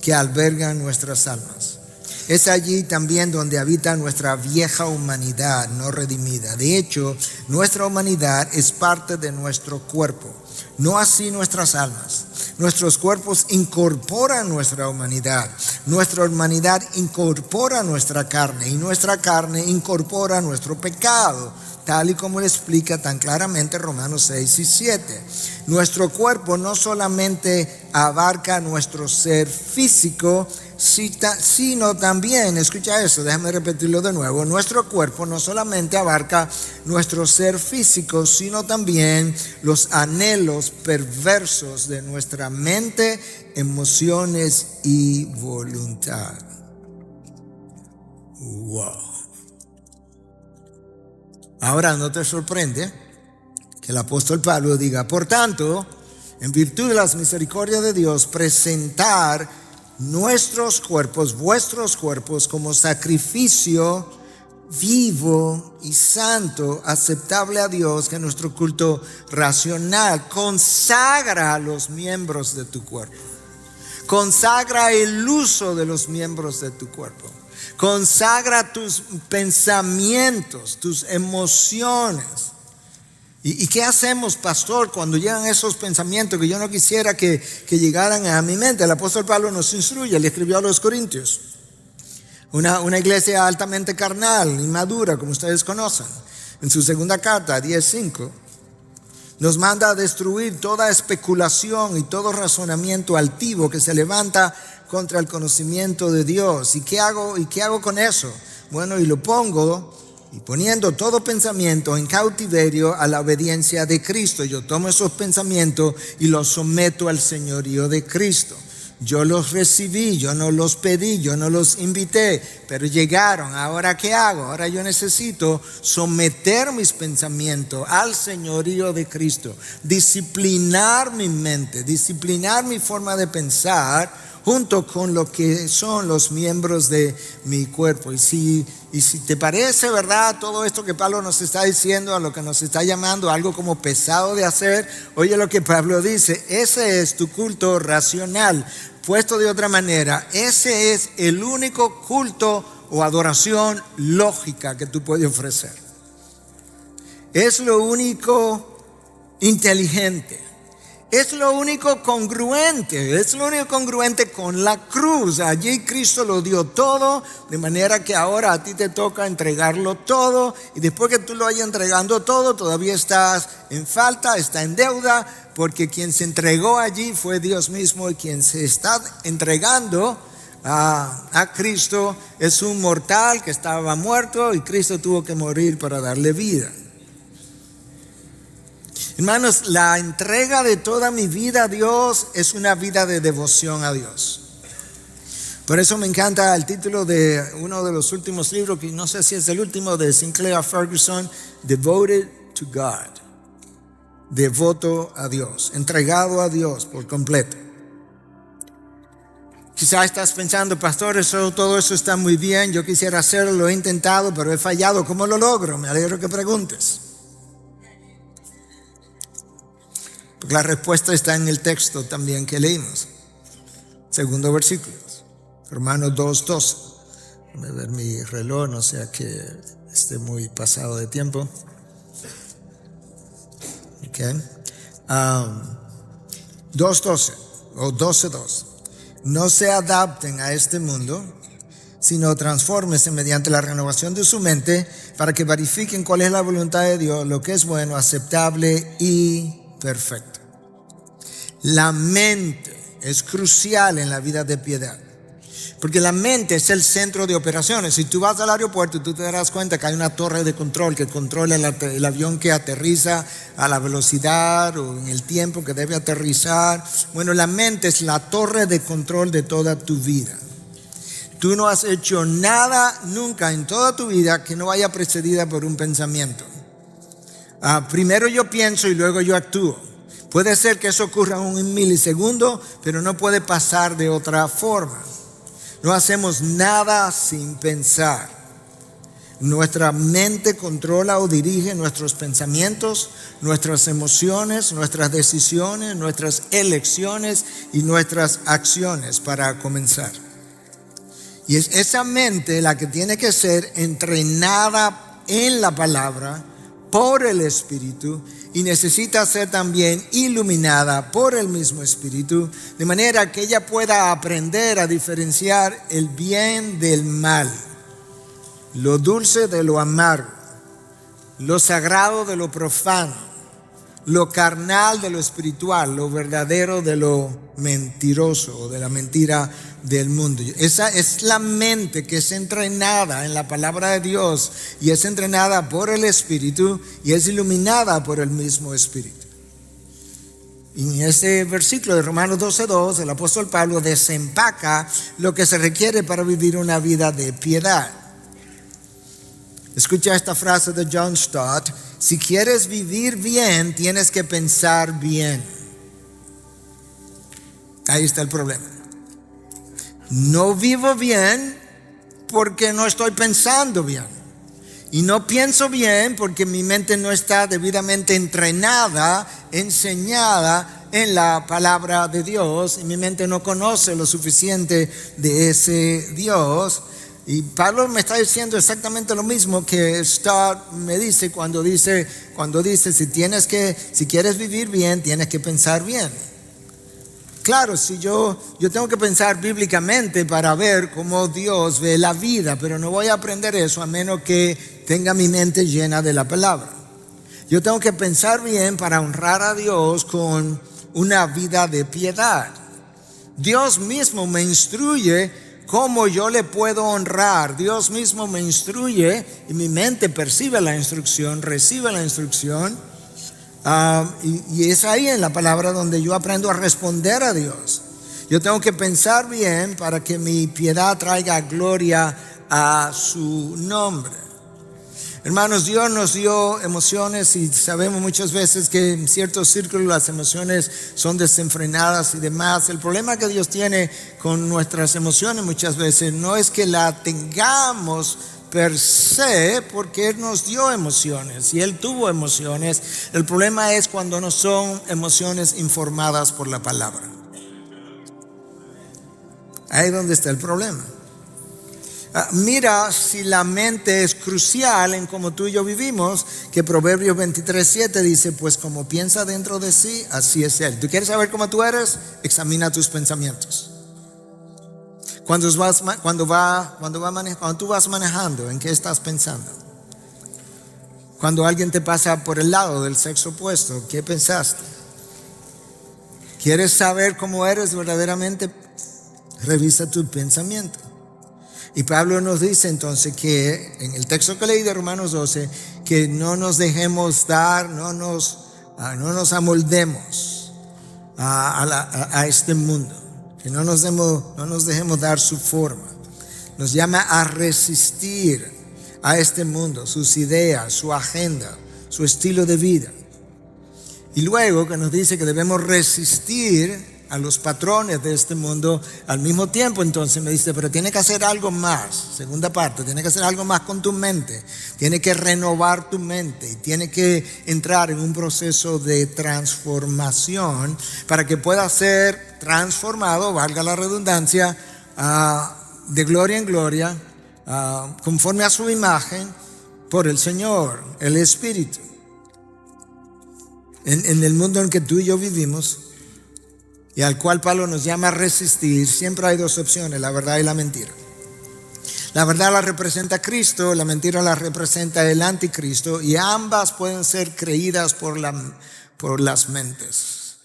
que albergan nuestras almas. Es allí también donde habita nuestra vieja humanidad no redimida. De hecho, nuestra humanidad es parte de nuestro cuerpo, no así nuestras almas. Nuestros cuerpos incorporan nuestra humanidad incorpora nuestra carne y nuestra carne incorpora nuestro pecado, tal y como le explica tan claramente Romanos 6 y 7. Nuestro cuerpo no solamente abarca nuestro ser físico, sino también, escucha eso, déjame repetirlo de nuevo, nuestro cuerpo no solamente abarca nuestro ser físico, sino también los anhelos perversos de nuestra mente, emociones y voluntad. Wow. Ahora, ¿no te sorprende que el apóstol Pablo diga: por tanto, en virtud de las misericordias de Dios, presentar nuestros cuerpos, vuestros cuerpos, como sacrificio vivo y santo, aceptable a Dios, que es nuestro culto racional? Consagra a los miembros de tu cuerpo. Consagra el uso de los miembros de tu cuerpo. Consagra tus pensamientos, tus emociones. ¿Y qué hacemos, pastor, cuando llegan esos pensamientos que yo no quisiera que llegaran a mi mente? El apóstol Pablo nos instruye, le escribió a los Corintios, una iglesia altamente carnal, inmadura, como ustedes conocen. En su segunda carta, 10:5, nos manda a destruir toda especulación y todo razonamiento altivo que se levanta contra el conocimiento de Dios. ¿Y qué hago con eso? Bueno, y lo pongo, y poniendo todo pensamiento en cautiverio a la obediencia de Cristo. Yo tomo esos pensamientos y los someto al señorío de Cristo. Yo los recibí, yo no los pedí, yo no los invité, pero llegaron. ¿Ahora qué hago? Ahora yo necesito someter mis pensamientos al señorío de Cristo, disciplinar mi mente, disciplinar mi forma de pensar junto con lo que son los miembros de mi cuerpo. Y si te parece verdad todo esto que Pablo nos está diciendo, a lo que nos está llamando algo como pesado de hacer, oye lo que Pablo dice: ese es tu culto racional. Puesto de otra manera, ese es el único culto o adoración lógica que tú puedes ofrecer. Es lo único inteligente. Es lo único congruente, con la cruz. Allí Cristo lo dio todo, de manera que ahora a ti te toca entregarlo todo. Y después que tú lo hayas entregado todo, todavía estás en falta, está en deuda, porque quien se entregó allí fue Dios mismo, y quien se está entregando a Cristo es un mortal que estaba muerto, y Cristo tuvo que morir para darle vida. Hermanos, la entrega de toda mi vida a Dios es una vida de devoción a Dios. Por eso me encanta el título de uno de los últimos libros, que no sé si es el último, de Sinclair Ferguson, Devoted to God. Devoto a Dios, entregado a Dios por completo. Quizás estás pensando: pastor, todo eso está muy bien, yo quisiera hacerlo, lo he intentado, pero he fallado. ¿Cómo lo logro? Me alegro que preguntes. Porque la respuesta está en el texto también que leímos. Segundo versículo, Romanos 2:12. Déjame ver mi reloj, no sea que esté muy pasado de tiempo. Okay. 2:12 o 12:2. No se adapten a este mundo, sino transfórmense mediante la renovación de su mente para que verifiquen cuál es la voluntad de Dios, lo que es bueno, aceptable y perfecto. La mente es crucial en la vida de piedad, porque la mente es el centro de operaciones. Si tú vas al aeropuerto, tú te darás cuenta que hay una torre de control que controla el avión que aterriza a la velocidad o en el tiempo que debe aterrizar. Bueno, la mente es la torre de control de toda tu vida. Tú no has hecho nada nunca en toda tu vida que no vaya precedida por un pensamiento. Primero yo pienso y luego yo actúo. Puede ser que eso ocurra en un milisegundo, pero no puede pasar de otra forma. No hacemos nada sin pensar. Nuestra mente controla o dirige nuestros pensamientos, nuestras emociones, nuestras decisiones, nuestras elecciones y nuestras acciones para comenzar. Y es esa mente la que tiene que ser entrenada en la palabra por el Espíritu y necesita ser también iluminada por el mismo Espíritu, de manera que ella pueda aprender a diferenciar el bien del mal, lo dulce de lo amargo, lo sagrado de lo profano, lo carnal de lo espiritual, lo verdadero de lo mentiroso o de la mentira del mundo. Esa es la mente que es entrenada en la palabra de Dios y es entrenada por el Espíritu y es iluminada por el mismo Espíritu. Y en este versículo de Romanos 12:2, el apóstol Pablo desempaca lo que se requiere para vivir una vida de piedad. Escucha esta frase de John Stott: si quieres vivir bien, tienes que pensar bien. Ahí está el problema. No vivo bien porque no estoy pensando bien. Y no pienso bien porque mi mente no está debidamente entrenada, enseñada en la palabra de Dios. Y mi mente no conoce lo suficiente de ese Dios. Y Pablo me está diciendo exactamente lo mismo que Stott me dice cuando dice si quieres vivir bien, tienes que pensar bien. Claro, si yo tengo que pensar bíblicamente para ver cómo Dios ve la vida, pero no voy a aprender eso a menos que tenga mi mente llena de la palabra. Yo tengo que pensar bien para honrar a Dios con una vida de piedad. Dios mismo me instruye cómo yo le puedo honrar. Dios mismo me instruye y mi mente percibe la instrucción, recibe la instrucción. Y es ahí en la palabra donde yo aprendo a responder a Dios. Yo tengo que pensar bien para que mi piedad traiga gloria a su nombre. Hermanos, Dios nos dio emociones y sabemos muchas veces que en ciertos círculos las emociones son desenfrenadas y demás. El problema que Dios tiene con nuestras emociones muchas veces no es que la tengamos per se, porque Él nos dio emociones y Él tuvo emociones. El problema es cuando no son emociones informadas por la palabra. Ahí es donde está el problema. Mira si la mente es crucial en cómo tú y yo vivimos, que Proverbios 23:7 dice: pues como piensa dentro de sí, así es él. ¿Tú quieres saber cómo tú eres? Examina tus pensamientos. Cuando tú vas manejando, ¿en qué estás pensando? Cuando alguien te pasa por el lado del sexo opuesto, ¿qué pensaste? ¿Quieres saber cómo eres verdaderamente? Revisa tu pensamiento. Y Pablo nos dice entonces que en el texto que leí de Romanos 12, que no nos dejemos dar, no nos amoldemos a este mundo, que no nos dejemos dar su forma. Nos llama a resistir a este mundo, sus ideas, su agenda, su estilo de vida. Y luego que nos dice que debemos resistir a los patrones de este mundo al mismo tiempo. Entonces me dice, pero tiene que hacer algo más. Segunda parte, tiene que hacer algo más con tu mente. Tiene que renovar tu mente y tiene que entrar en un proceso de transformación para que pueda ser transformado, valga la redundancia, de gloria en gloria, conforme a su imagen por el Señor, el Espíritu. En el mundo en que tú y yo vivimos y al cual Pablo nos llama a resistir, siempre hay dos opciones, la verdad y la mentira. La verdad la representa Cristo, la mentira la representa el anticristo, y ambas pueden ser creídas por las mentes.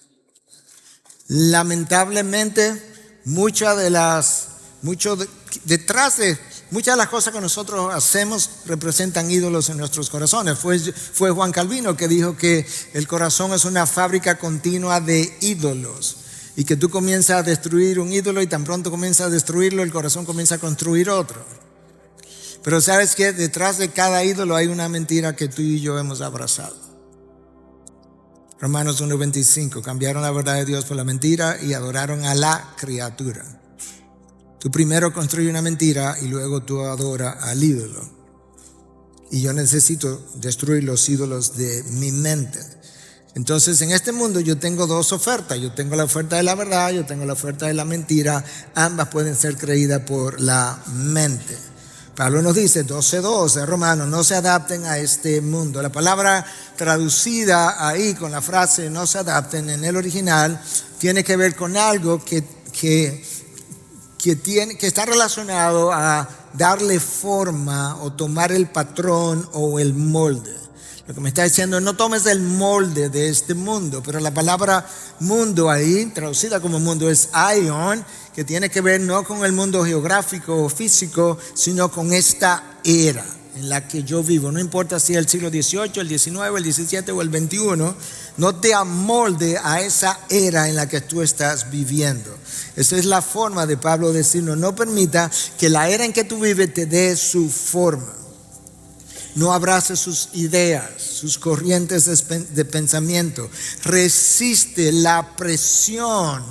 Lamentablemente, detrás de muchas de las cosas que nosotros hacemos representan ídolos en nuestros corazones. Fue Juan Calvino que dijo que el corazón es una fábrica continua de ídolos, y que tú comienzas a destruir un ídolo y tan pronto comienzas a destruirlo, el corazón comienza a construir otro. Pero ¿sabes qué? Detrás de cada ídolo hay una mentira que tú y yo hemos abrazado. Romanos 1:25, cambiaron la verdad de Dios por la mentira y adoraron a la criatura. Tú primero construyes una mentira y luego tú adoras al ídolo. Y yo necesito destruir los ídolos de mi mente. Entonces, en este mundo yo tengo dos ofertas. Yo tengo la oferta de la verdad, yo tengo la oferta de la mentira. Ambas pueden ser creídas por la mente. Pablo nos dice, 12:2 de Romanos, no se adapten a este mundo. La palabra traducida ahí con la frase no se adapten en el original tiene que ver con algo que está relacionado a darle forma o tomar el patrón o el molde. Lo que me está diciendo, no tomes el molde de este mundo, pero la palabra mundo ahí, traducida como mundo, es aion, que tiene que ver no con el mundo geográfico o físico, sino con esta era en la que yo vivo. No importa si es el siglo XVIII, el XIX, el XVII o el XXI, no te amolde a esa era en la que tú estás viviendo. Esa es la forma de Pablo decirnos, no permita que la era en que tú vives te dé su forma. No abrace sus ideas, sus corrientes de pensamiento. Resiste la presión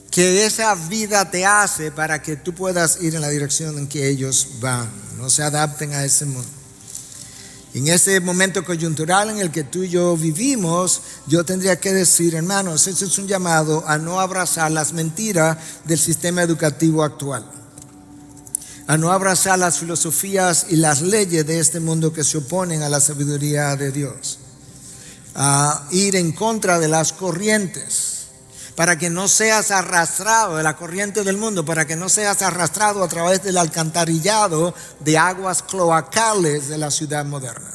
que esa vida te hace para que tú puedas ir en la dirección en que ellos van. No se adapten a ese mundo. En ese momento coyuntural en el que tú y yo vivimos, yo tendría que decir, hermanos, ese es un llamado a no abrazar las mentiras del sistema educativo actual, a no abrazar las filosofías y las leyes de este mundo que se oponen a la sabiduría de Dios, a ir en contra de las corrientes, para que no seas arrastrado de la corriente del mundo, para que no seas arrastrado a través del alcantarillado de aguas cloacales de la ciudad moderna.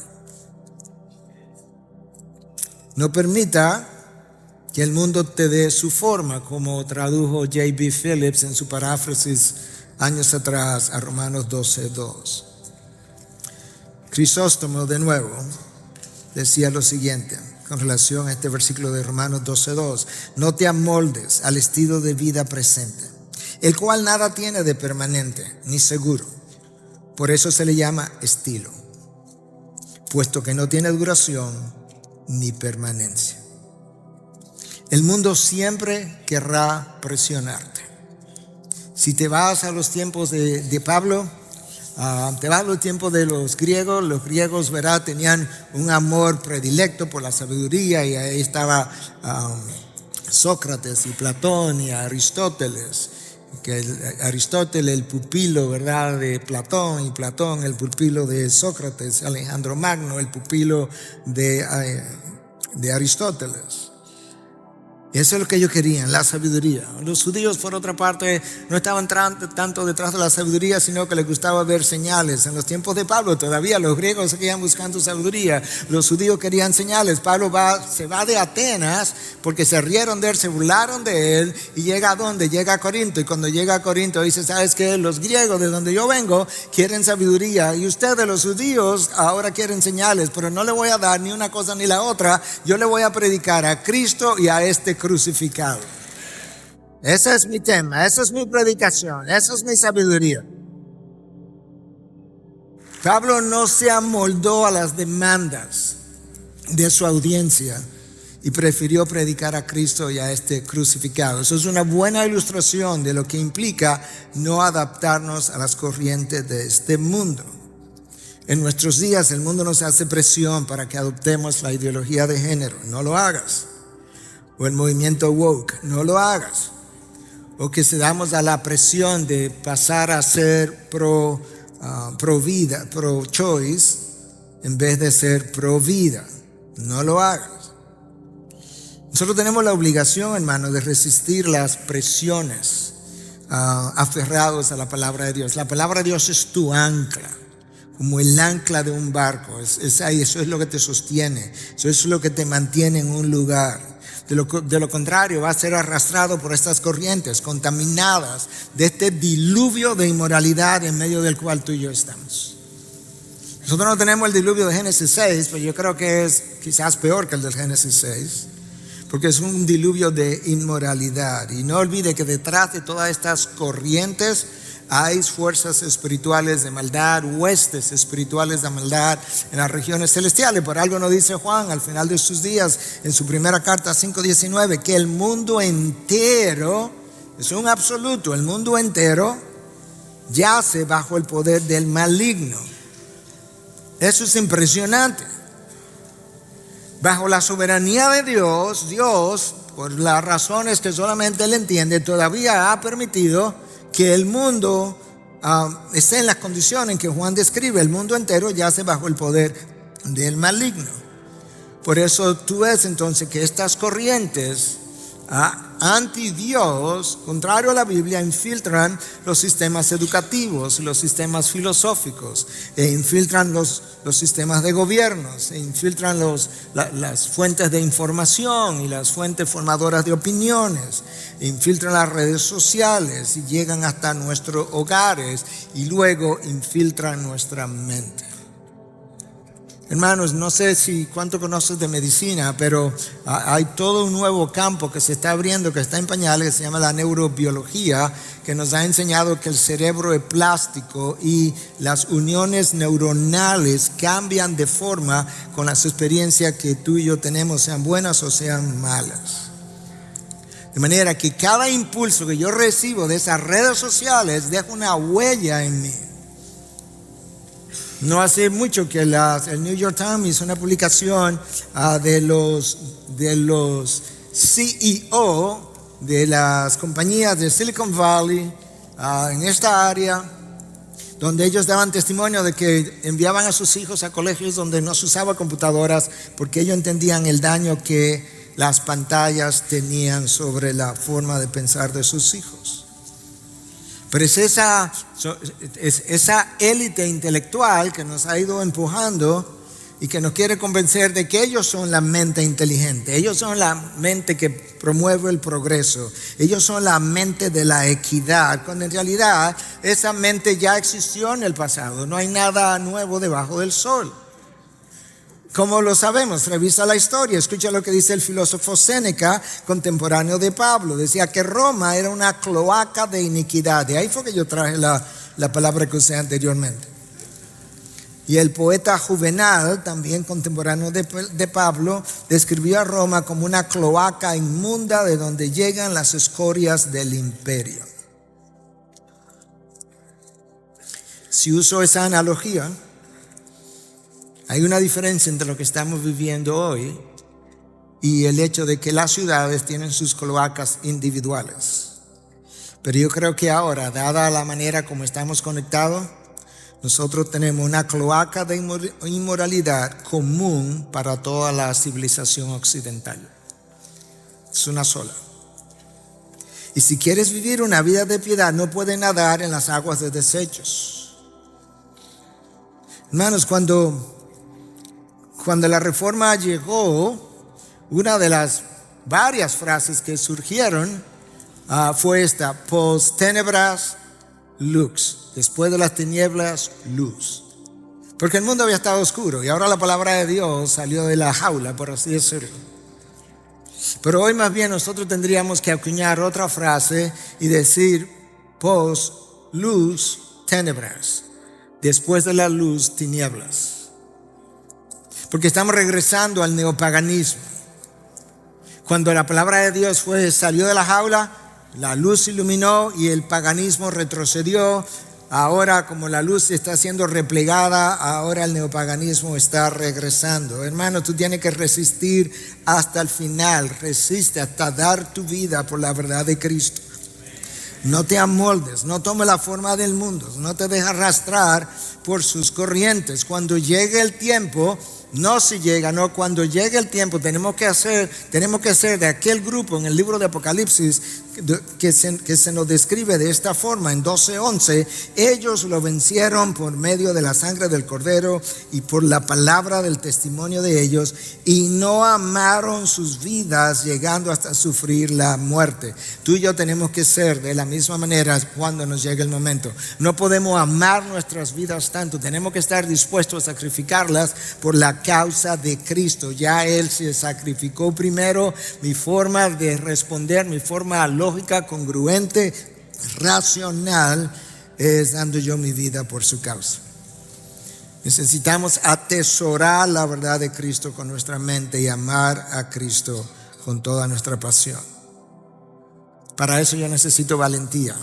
No permita que el mundo te dé su forma, como tradujo J.B. Phillips en su paráfrasis años atrás a Romanos 12:2. Crisóstomo, de nuevo, decía lo siguiente con relación a este versículo de Romanos 12:2. No te amoldes al estilo de vida presente, el cual nada tiene de permanente ni seguro. Por eso se le llama estilo, puesto que no tiene duración ni permanencia. El mundo siempre querrá presionarte. Si te vas a los tiempos de Pablo, te vas a los tiempos de los griegos, ¿verdad? Tenían un amor predilecto por la sabiduría, y ahí estaba Sócrates y Platón y Aristóteles. Aristóteles, el pupilo, ¿verdad?, de Platón, y Platón, el pupilo de Sócrates. Alejandro Magno, el pupilo de Aristóteles. Eso es lo que ellos querían, la sabiduría. Los judíos, por otra parte, no estaban tanto detrás de la sabiduría, sino que les gustaba ver señales. En los tiempos de Pablo todavía los griegos seguían buscando sabiduría, los judíos querían señales. Pablo se va de Atenas porque se rieron de él, se burlaron de él, y llega ¿a dónde? Llega a Corinto. Y cuando llega a Corinto dice, ¿sabes qué? Los griegos de donde yo vengo quieren sabiduría, y ustedes los judíos ahora quieren señales, pero no le voy a dar ni una cosa ni la otra. Yo le voy a predicar a Cristo y a este crucificado. Ese es mi tema, esa es mi predicación, esa es mi sabiduría. Pablo no se amoldó a las demandas de su audiencia y prefirió predicar a Cristo y a este crucificado. Eso es una buena ilustración de lo que implica no adaptarnos a las corrientes de este mundo. En nuestros días el mundo nos hace presión para que adoptemos la ideología de género. No lo hagas. O el movimiento woke. No lo hagas. O que cedamos a la presión de pasar a ser pro pro-vida, pro-choice, en vez de ser pro-vida. No lo hagas. Nosotros tenemos la obligación, hermano, de resistir las presiones, aferrados a la palabra de Dios. La palabra de Dios es tu ancla, como el ancla de un barco. Es ahí, eso es lo que te sostiene, eso es lo que te mantiene en un lugar. De lo contrario, va a ser arrastrado por estas corrientes contaminadas de este diluvio de inmoralidad en medio del cual tú y yo estamos. Nosotros no tenemos el diluvio de Génesis 6, pero yo creo que es quizás peor que el del Génesis 6, porque es un diluvio de inmoralidad. Y no olvide que detrás de todas estas corrientes hay fuerzas espirituales de maldad, huestes espirituales de maldad en las regiones celestiales. Por algo nos dice Juan al final de sus días, en su primera carta 5:19, que el mundo entero, es un absoluto, el mundo entero yace bajo el poder del maligno. Eso es impresionante. Bajo la soberanía de Dios, Dios, por las razones que solamente Él entiende, todavía ha permitido que el mundo esté en las condiciones en que Juan describe. El mundo entero yace bajo el poder del maligno. Por eso tú ves entonces que estas corrientes anti Dios, contrario a la Biblia, infiltran los sistemas educativos, los sistemas filosóficos, e infiltran los sistemas de gobierno, e infiltran las fuentes de información y las fuentes formadoras de opiniones, e infiltran las redes sociales y llegan hasta nuestros hogares y luego infiltran nuestra mente. Hermanos, no sé cuánto conoces de medicina, pero hay todo un nuevo campo que se está abriendo, que está en pañales, que se llama la neurobiología, que nos ha enseñado que el cerebro es plástico y las uniones neuronales cambian de forma con las experiencias que tú y yo tenemos, sean buenas o sean malas. De manera que cada impulso que yo recibo de esas redes sociales deja una huella en mí. No hace mucho que el New York Times hizo una publicación de los CEO de las compañías de Silicon Valley en esta área, donde ellos daban testimonio de que enviaban a sus hijos a colegios donde no se usaba computadoras porque ellos entendían el daño que las pantallas tenían sobre la forma de pensar de sus hijos. Pero es esa élite intelectual que nos ha ido empujando y que nos quiere convencer de que ellos son la mente inteligente, ellos son la mente que promueve el progreso, ellos son la mente de la equidad, cuando en realidad esa mente ya existió en el pasado, no hay nada nuevo debajo del sol. ¿Cómo lo sabemos? Revisa la historia, escucha lo que dice el filósofo Séneca, contemporáneo de Pablo. Decía que Roma era una cloaca de iniquidad. De ahí fue que yo traje la palabra que usé anteriormente. Y el poeta Juvenal, también contemporáneo de Pablo, describió a Roma como una cloaca inmunda de donde llegan las escorias del imperio. Si uso esa analogía, hay una diferencia entre lo que estamos viviendo hoy y el hecho de que las ciudades tienen sus cloacas individuales. Pero yo creo que ahora, dada la manera como estamos conectados, nosotros tenemos una cloaca de inmoralidad común para toda la civilización occidental. Es una sola. Y si quieres vivir una vida de piedad, no puedes nadar en las aguas de desechos. Hermanos, cuando la reforma llegó, una de las varias frases que surgieron fue esta: post tenebras lux, después de las tinieblas luz. Porque el mundo había estado oscuro y ahora la palabra de Dios salió de la jaula, por así decirlo. Pero hoy más bien nosotros tendríamos que acuñar otra frase y decir post luz tenebras, después de la luz tinieblas. Porque estamos regresando al neopaganismo. Cuando la palabra de Dios salió de la jaula, la luz iluminó y el paganismo retrocedió. Ahora, como la luz está siendo replegada, ahora el neopaganismo está regresando. Hermano, tú tienes que resistir hasta el final. Resiste hasta dar tu vida por la verdad de Cristo. No te amoldes, no tome la forma del mundo, no te dejes arrastrar por sus corrientes. Cuando llegue el tiempo, no si llega, no, cuando llegue el tiempo tenemos que ser de aquel grupo en el libro de Apocalipsis que se nos describe de esta forma en 12:11. Ellos lo vencieron por medio de la sangre del Cordero y por la palabra del testimonio de ellos, y no amaron sus vidas llegando hasta sufrir la muerte. Tú y yo tenemos que ser de la misma manera cuando nos llegue el momento. No podemos amar nuestras vidas tanto, tenemos que estar dispuestos a sacrificarlas por la causa de Cristo. Ya Él se sacrificó primero. Mi forma de responder, mi forma lógica, congruente, racional, es dando yo mi vida por su causa. Necesitamos atesorar la verdad de Cristo con nuestra mente y amar a Cristo con toda nuestra pasión. Para eso yo necesito valentía,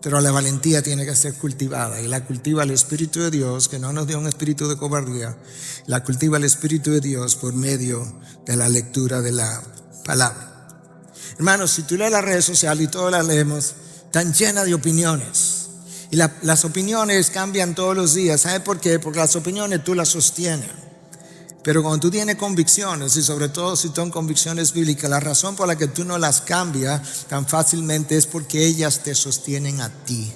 pero la valentía tiene que ser cultivada, y la cultiva el Espíritu de Dios, que no nos dio un espíritu de cobardía. La cultiva el Espíritu de Dios por medio de la lectura de la palabra. Hermanos, si tú lees las redes sociales, y todas las leemos, están llenas de opiniones. Y las opiniones cambian todos los días. ¿Sabe por qué? Porque las opiniones tú las sostienes. Pero cuando tú tienes convicciones, y sobre todo si son convicciones bíblicas, la razón por la que tú no las cambias tan fácilmente es porque ellas te sostienen a ti.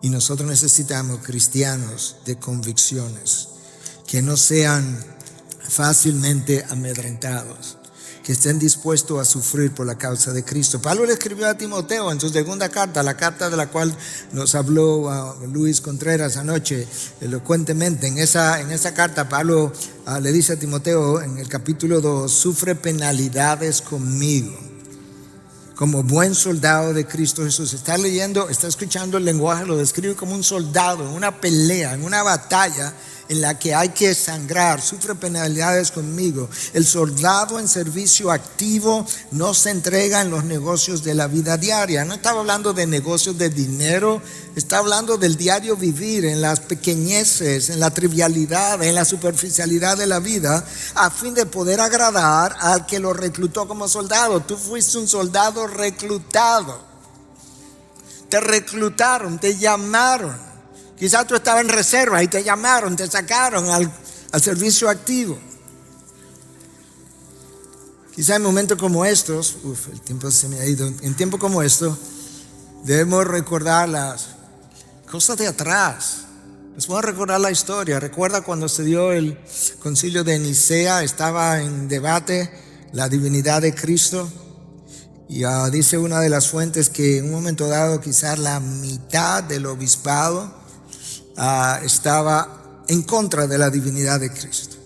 Y nosotros necesitamos cristianos de convicciones, que no sean fácilmente amedrentados, que estén dispuestos a sufrir por la causa de Cristo. Pablo le escribió a Timoteo en su segunda carta, la carta de la cual nos habló Luis Contreras anoche elocuentemente. En esa carta Pablo le dice a Timoteo en el capítulo 2: sufre penalidades conmigo como buen soldado de Cristo Jesús. Está leyendo, está escuchando el lenguaje, lo describe como un soldado en una pelea, en una batalla en la que hay que sangrar. Sufre penalidades conmigo. El soldado en servicio activo no se entrega en los negocios de la vida diaria. No estaba hablando de negocios de dinero, está hablando del diario vivir, en las pequeñeces, en la trivialidad, en la superficialidad de la vida, a fin de poder agradar al que lo reclutó como soldado. Tú fuiste un soldado reclutado. Te reclutaron, te llamaron. Quizás tú estabas en reserva y te llamaron, te sacaron al servicio activo. Quizás en momentos como estos, el tiempo se me ha ido, en tiempos como estos, debemos recordar las cosas de atrás. Les voy a recordar la historia. Recuerda cuando se dio el concilio de Nicea, estaba en debate la divinidad de Cristo. Y dice una de las fuentes que en un momento dado quizás la mitad del obispado estaba en contra de la divinidad de Cristo.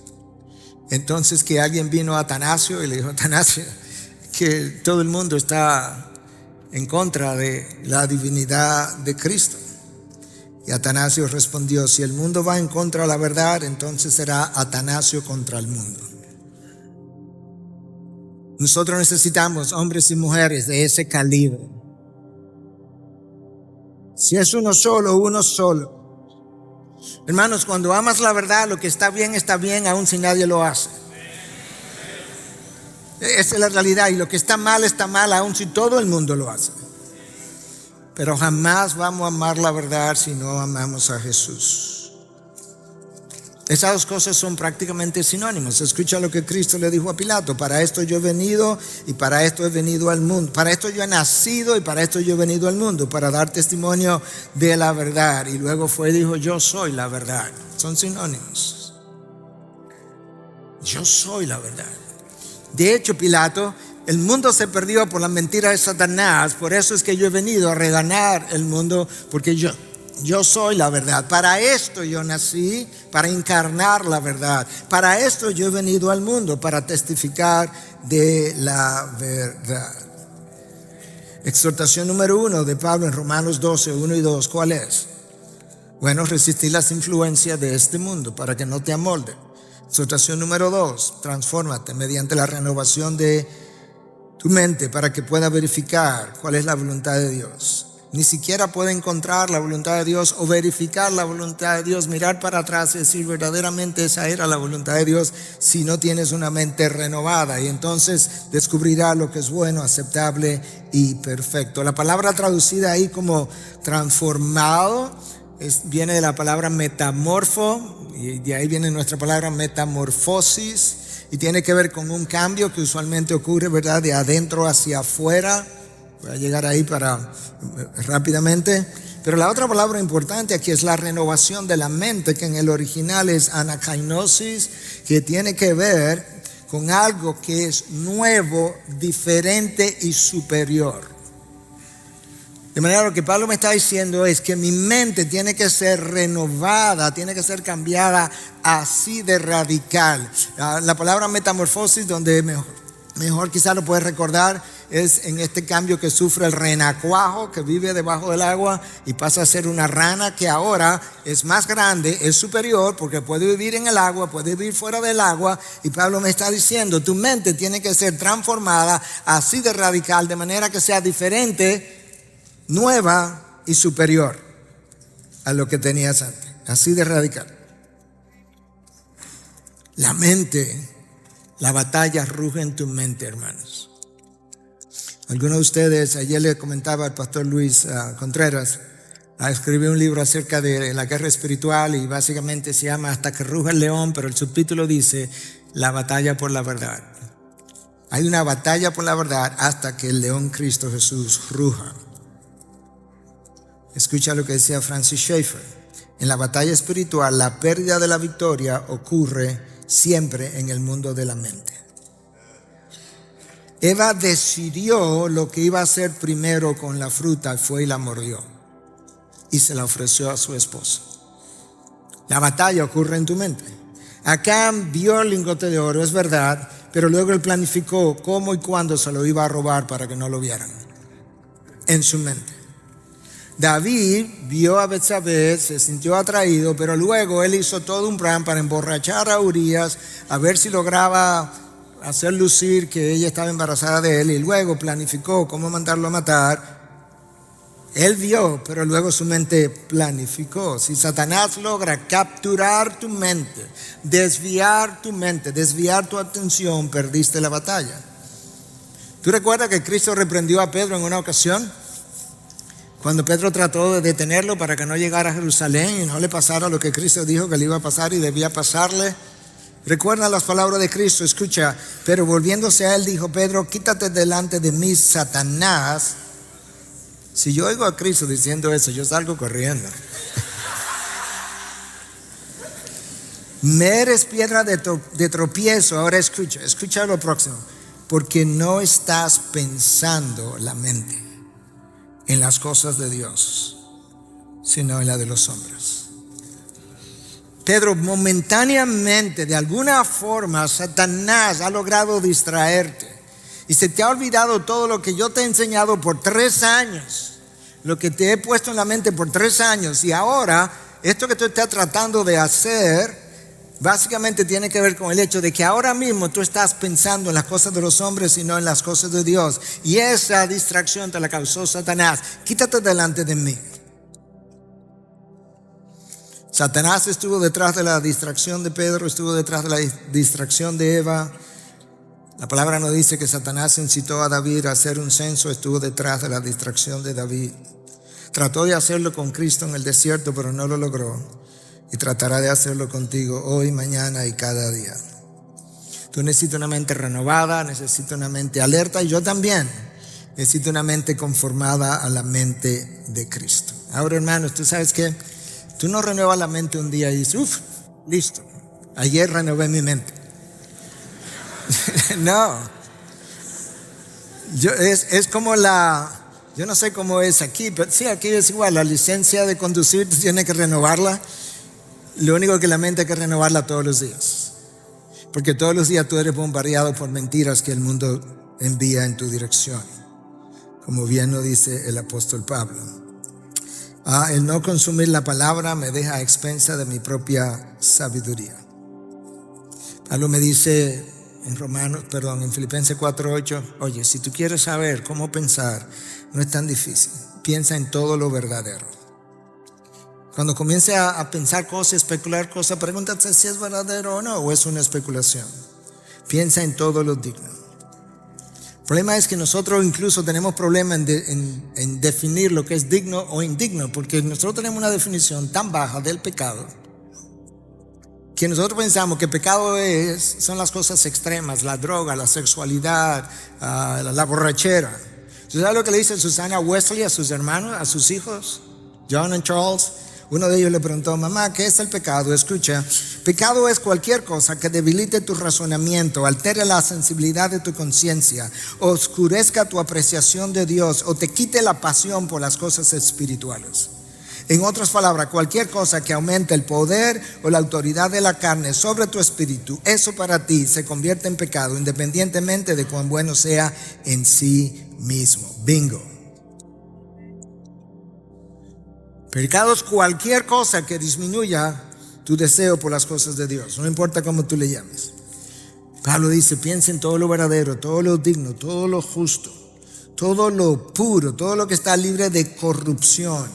Entonces que alguien vino a Atanasio y le dijo: Atanasio, que todo el mundo está en contra de la divinidad de Cristo. Y Atanasio respondió: si el mundo va en contra de la verdad, entonces será Atanasio contra el mundo. Nosotros necesitamos hombres y mujeres de ese calibre. Si es uno solo, uno solo. Hermanos, cuando amas la verdad, lo que está bien, aun si nadie lo hace. Esa es la realidad. Y lo que está mal, aun si todo el mundo lo hace. Pero jamás vamos a amar la verdad si no amamos a Jesús. Esas dos cosas son prácticamente sinónimos. Escucha lo que Cristo le dijo a Pilato: para esto yo he venido y para esto he venido al mundo. Para esto yo he nacido y para esto yo he venido al mundo, para dar testimonio de la verdad. Y luego fue y dijo: yo soy la verdad. Son sinónimos. Yo soy la verdad. De hecho, Pilato, el mundo se perdió por la mentira de Satanás. Por eso es que yo he venido a reganar el mundo, porque yo soy la verdad. Para esto yo nací, para encarnar la verdad. Para esto yo he venido al mundo, para testificar de la verdad. Exhortación número 1 de Pablo en Romanos 12, 1 y 2. ¿Cuál es? Bueno, resistir las influencias de este mundo para que no te amolde. Exhortación número 2. Transfórmate mediante la renovación de tu mente para que puedas verificar cuál es la voluntad de Dios. Ni siquiera puede encontrar la voluntad de Dios o verificar la voluntad de Dios, mirar para atrás y decir verdaderamente esa era la voluntad de Dios si no tienes una mente renovada. Y entonces descubrirá lo que es bueno, aceptable y perfecto. La palabra traducida ahí como transformado viene de la palabra metamorfo, y de ahí viene nuestra palabra metamorfosis, y tiene que ver con un cambio que usualmente ocurre, ¿verdad?, de adentro hacia afuera. Voy a llegar ahí rápidamente. Pero la otra palabra importante aquí es la renovación de la mente, que en el original es anakainosis, que tiene que ver con algo que es nuevo, diferente y superior. De manera, lo que Pablo me está diciendo es que mi mente tiene que ser renovada, tiene que ser cambiada así de radical. La palabra metamorfosis, donde mejor quizás lo puedes recordar, es en este cambio que sufre el renacuajo, que vive debajo del agua y pasa a ser una rana que ahora es más grande, es superior, porque puede vivir en el agua, puede vivir fuera del agua. Y Pablo me está diciendo, tu mente tiene que ser transformada así de radical, de manera que sea diferente, nueva y superior a lo que tenías antes. Así de radical. La mente, la batalla ruge en tu mente, hermanos. Algunos de ustedes, ayer le comentaba al pastor Luis Contreras, escribió un libro acerca de la guerra espiritual y básicamente se llama Hasta que ruja el león, pero el subtítulo dice La batalla por la verdad. Hay una batalla por la verdad hasta que el león Cristo Jesús ruja. Escucha lo que decía Francis Schaeffer. En la batalla espiritual, la pérdida de la victoria ocurre siempre en el mundo de la mente. Eva decidió lo que iba a hacer primero con la fruta, fue y la mordió y se la ofreció a su esposo. La batalla ocurre en tu mente. Acán vio el lingote de oro, es verdad, pero luego él planificó cómo y cuándo se lo iba a robar para que no lo vieran en su mente. David vio a Betsabé, se sintió atraído, pero luego él hizo todo un plan para emborrachar a Urías, a ver si lograba hacer lucir que ella estaba embarazada de él, y luego planificó cómo mandarlo a matar. Él vio, pero luego su mente planificó. Si Satanás logra capturar tu mente, desviar tu atención, perdiste la batalla. ¿Tú recuerdas que Cristo reprendió a Pedro en una ocasión? Cuando Pedro trató de detenerlo para que no llegara a Jerusalén y no le pasara lo que Cristo dijo que le iba a pasar y debía pasarle. Recuerda las palabras de Cristo, escucha. Pero volviéndose a él dijo: Pedro, quítate delante de mí, Satanás. Si yo oigo a Cristo diciendo eso, yo salgo corriendo. Me eres piedra de tropiezo. Ahora escucha lo próximo. Porque no estás pensando la mente en las cosas de Dios, sino en la de los hombres. Pedro, momentáneamente, de alguna forma, Satanás ha logrado distraerte y se te ha olvidado todo lo que yo te he enseñado por 3 años, lo que te he puesto en la mente por 3 años, y ahora esto que tú estás tratando de hacer básicamente tiene que ver con el hecho de que ahora mismo tú estás pensando en las cosas de los hombres y no en las cosas de Dios, y esa distracción te la causó Satanás. Quítate delante de mí. Satanás estuvo detrás de la distracción de Pedro, estuvo detrás de la distracción de Eva. La palabra nos dice que Satanás incitó a David a hacer un censo, estuvo detrás de la distracción de David. Trató de hacerlo con Cristo en el desierto, pero no lo logró. Y tratará de hacerlo contigo hoy, mañana y cada día. Tú necesitas una mente renovada, necesitas una mente alerta, y yo también necesito una mente conformada a la mente de Cristo. Ahora, hermanos, ¿tú sabes qué? Tú no renuevas la mente un día y dices, listo, ayer renové mi mente. No. Es como yo no sé cómo es aquí, pero sí, aquí es igual. La licencia de conducir tiene que renovarla. Lo único que la mente hay que renovarla todos los días. Porque todos los días tú eres bombardeado por mentiras que el mundo envía en tu dirección. Como bien lo dice el apóstol Pablo. El no consumir la palabra me deja a expensa de mi propia sabiduría. Pablo me dice en Filipenses 4:8, oye, si tú quieres saber cómo pensar, no es tan difícil. piensa en todo lo verdadero. Cuando comience a pensar cosas, especular cosas, pregúntate si es verdadero o no, o es una especulación. Piensa en todo lo digno. El problema es que nosotros incluso tenemos problemas en definir lo que es digno o indigno, porque nosotros tenemos una definición tan baja del pecado que nosotros pensamos que pecado son las cosas extremas, la droga, la sexualidad, la borrachera. ¿Tú sabes lo que le dice Susana Wesley a sus hermanos, a sus hijos, John y Charles? Uno de ellos le preguntó: mamá, ¿qué es el pecado? Escucha, pecado es cualquier cosa que debilite tu razonamiento, altere la sensibilidad de tu conciencia, oscurezca tu apreciación de Dios o te quite la pasión por las cosas espirituales. En otras palabras, cualquier cosa que aumente el poder o la autoridad de la carne sobre tu espíritu, eso para ti se convierte en pecado, independientemente de cuán bueno sea en sí mismo. Bingo. Pecado es cualquier cosa que disminuya tu deseo por las cosas de Dios, no importa cómo tú le llames. Pablo dice: piensa en todo lo verdadero, todo lo digno, todo lo justo, todo lo puro, todo lo que está libre de corrupción,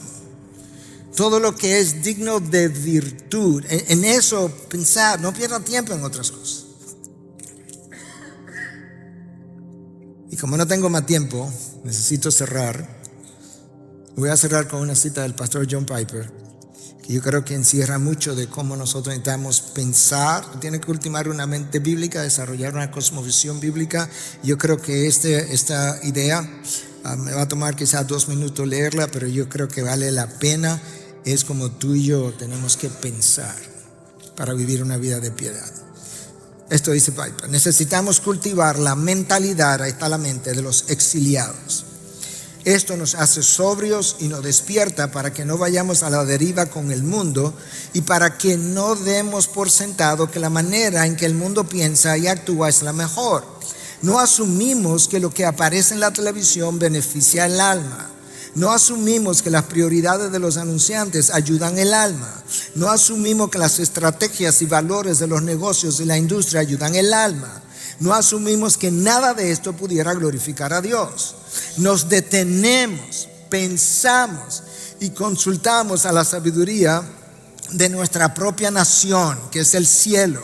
todo lo que es digno de virtud. En eso pensar, no pierda tiempo en otras cosas. Y como no tengo más tiempo, necesito cerrar. Voy a cerrar con una cita del pastor John Piper, que yo creo que encierra mucho de cómo nosotros necesitamos pensar. Tiene que ultimar una mente bíblica, desarrollar una cosmovisión bíblica. Yo creo que esta idea me va a tomar quizás 2 minutos leerla, pero yo creo que vale la pena. Es como tú y yo tenemos que pensar para vivir una vida de piedad. Esto dice Piper: necesitamos cultivar la mentalidad, ahí está la mente, de los exiliados. Esto nos hace sobrios y nos despierta para que no vayamos a la deriva con el mundo y para que no demos por sentado que la manera en que el mundo piensa y actúa es la mejor. No asumimos que lo que aparece en la televisión beneficia el alma. No asumimos que las prioridades de los anunciantes ayudan el alma. No asumimos que las estrategias y valores de los negocios y la industria ayudan el alma. No asumimos que nada de esto pudiera glorificar a Dios. Nos detenemos, pensamos y consultamos a la sabiduría de nuestra propia nación, que es el cielo.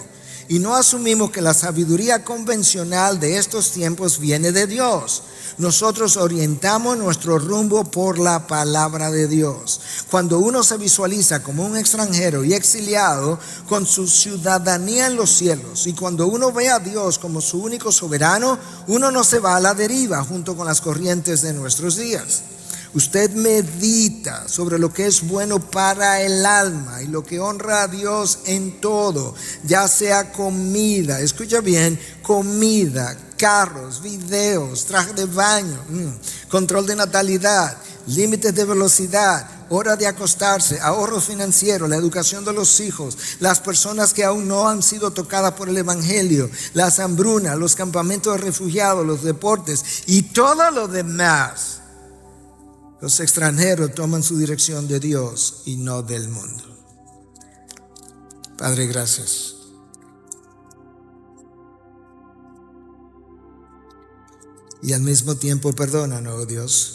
Y no asumimos que la sabiduría convencional de estos tiempos viene de Dios. Nosotros orientamos nuestro rumbo por la palabra de Dios. Cuando uno se visualiza como un extranjero y exiliado con su ciudadanía en los cielos, y cuando uno ve a Dios como su único soberano, uno no se va a la deriva junto con las corrientes de nuestros días. Usted medita sobre lo que es bueno para el alma y lo que honra a Dios en todo, ya sea comida, escucha bien, comida, carros, videos, traje de baño, control de natalidad, límites de velocidad, hora de acostarse, ahorro financiero, la educación de los hijos, las personas que aún no han sido tocadas por el evangelio, las hambrunas, los campamentos de refugiados, los deportes y todo lo demás. Los extranjeros toman su dirección de Dios y no del mundo. Padre, gracias. Y al mismo tiempo perdónanos, oh Dios,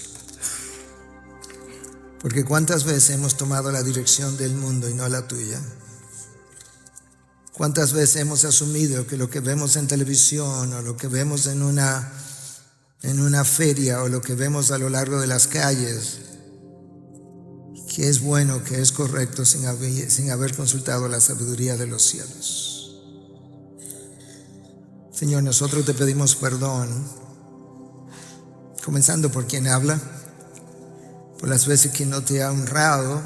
porque cuántas veces hemos tomado la dirección del mundo y no la tuya. Cuántas veces hemos asumido que lo que vemos en televisión o lo que vemos en una feria o lo que vemos a lo largo de las calles, que es bueno, que es correcto, sin haber consultado la sabiduría de los cielos. Señor, nosotros te pedimos perdón, comenzando por quien habla, por las veces que no te ha honrado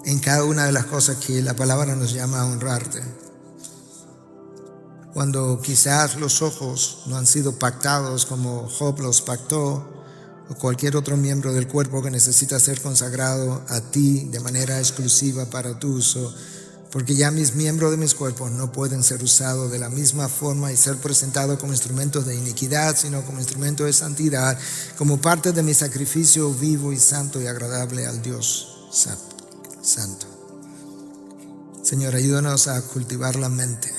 en cada una de las cosas que la palabra nos llama a honrarte. Cuando quizás los ojos no han sido pactados como Job los pactó, o cualquier otro miembro del cuerpo que necesita ser consagrado a ti de manera exclusiva para tu uso, porque ya mis miembros de mis cuerpos no pueden ser usados de la misma forma y ser presentados como instrumentos de iniquidad, sino como instrumentos de santidad, como parte de mi sacrificio vivo y santo y agradable al Dios santo. Señor, ayúdanos a cultivar la mente.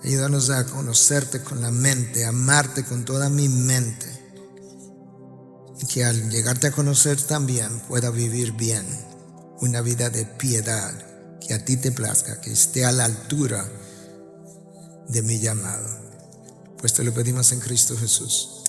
Ayúdanos a conocerte con la mente, a amarte con toda mi mente. que al llegarte a conocer también pueda vivir bien, una vida de piedad, que a ti te plazca, que esté a la altura de mi llamado. Pues te lo pedimos en Cristo Jesús.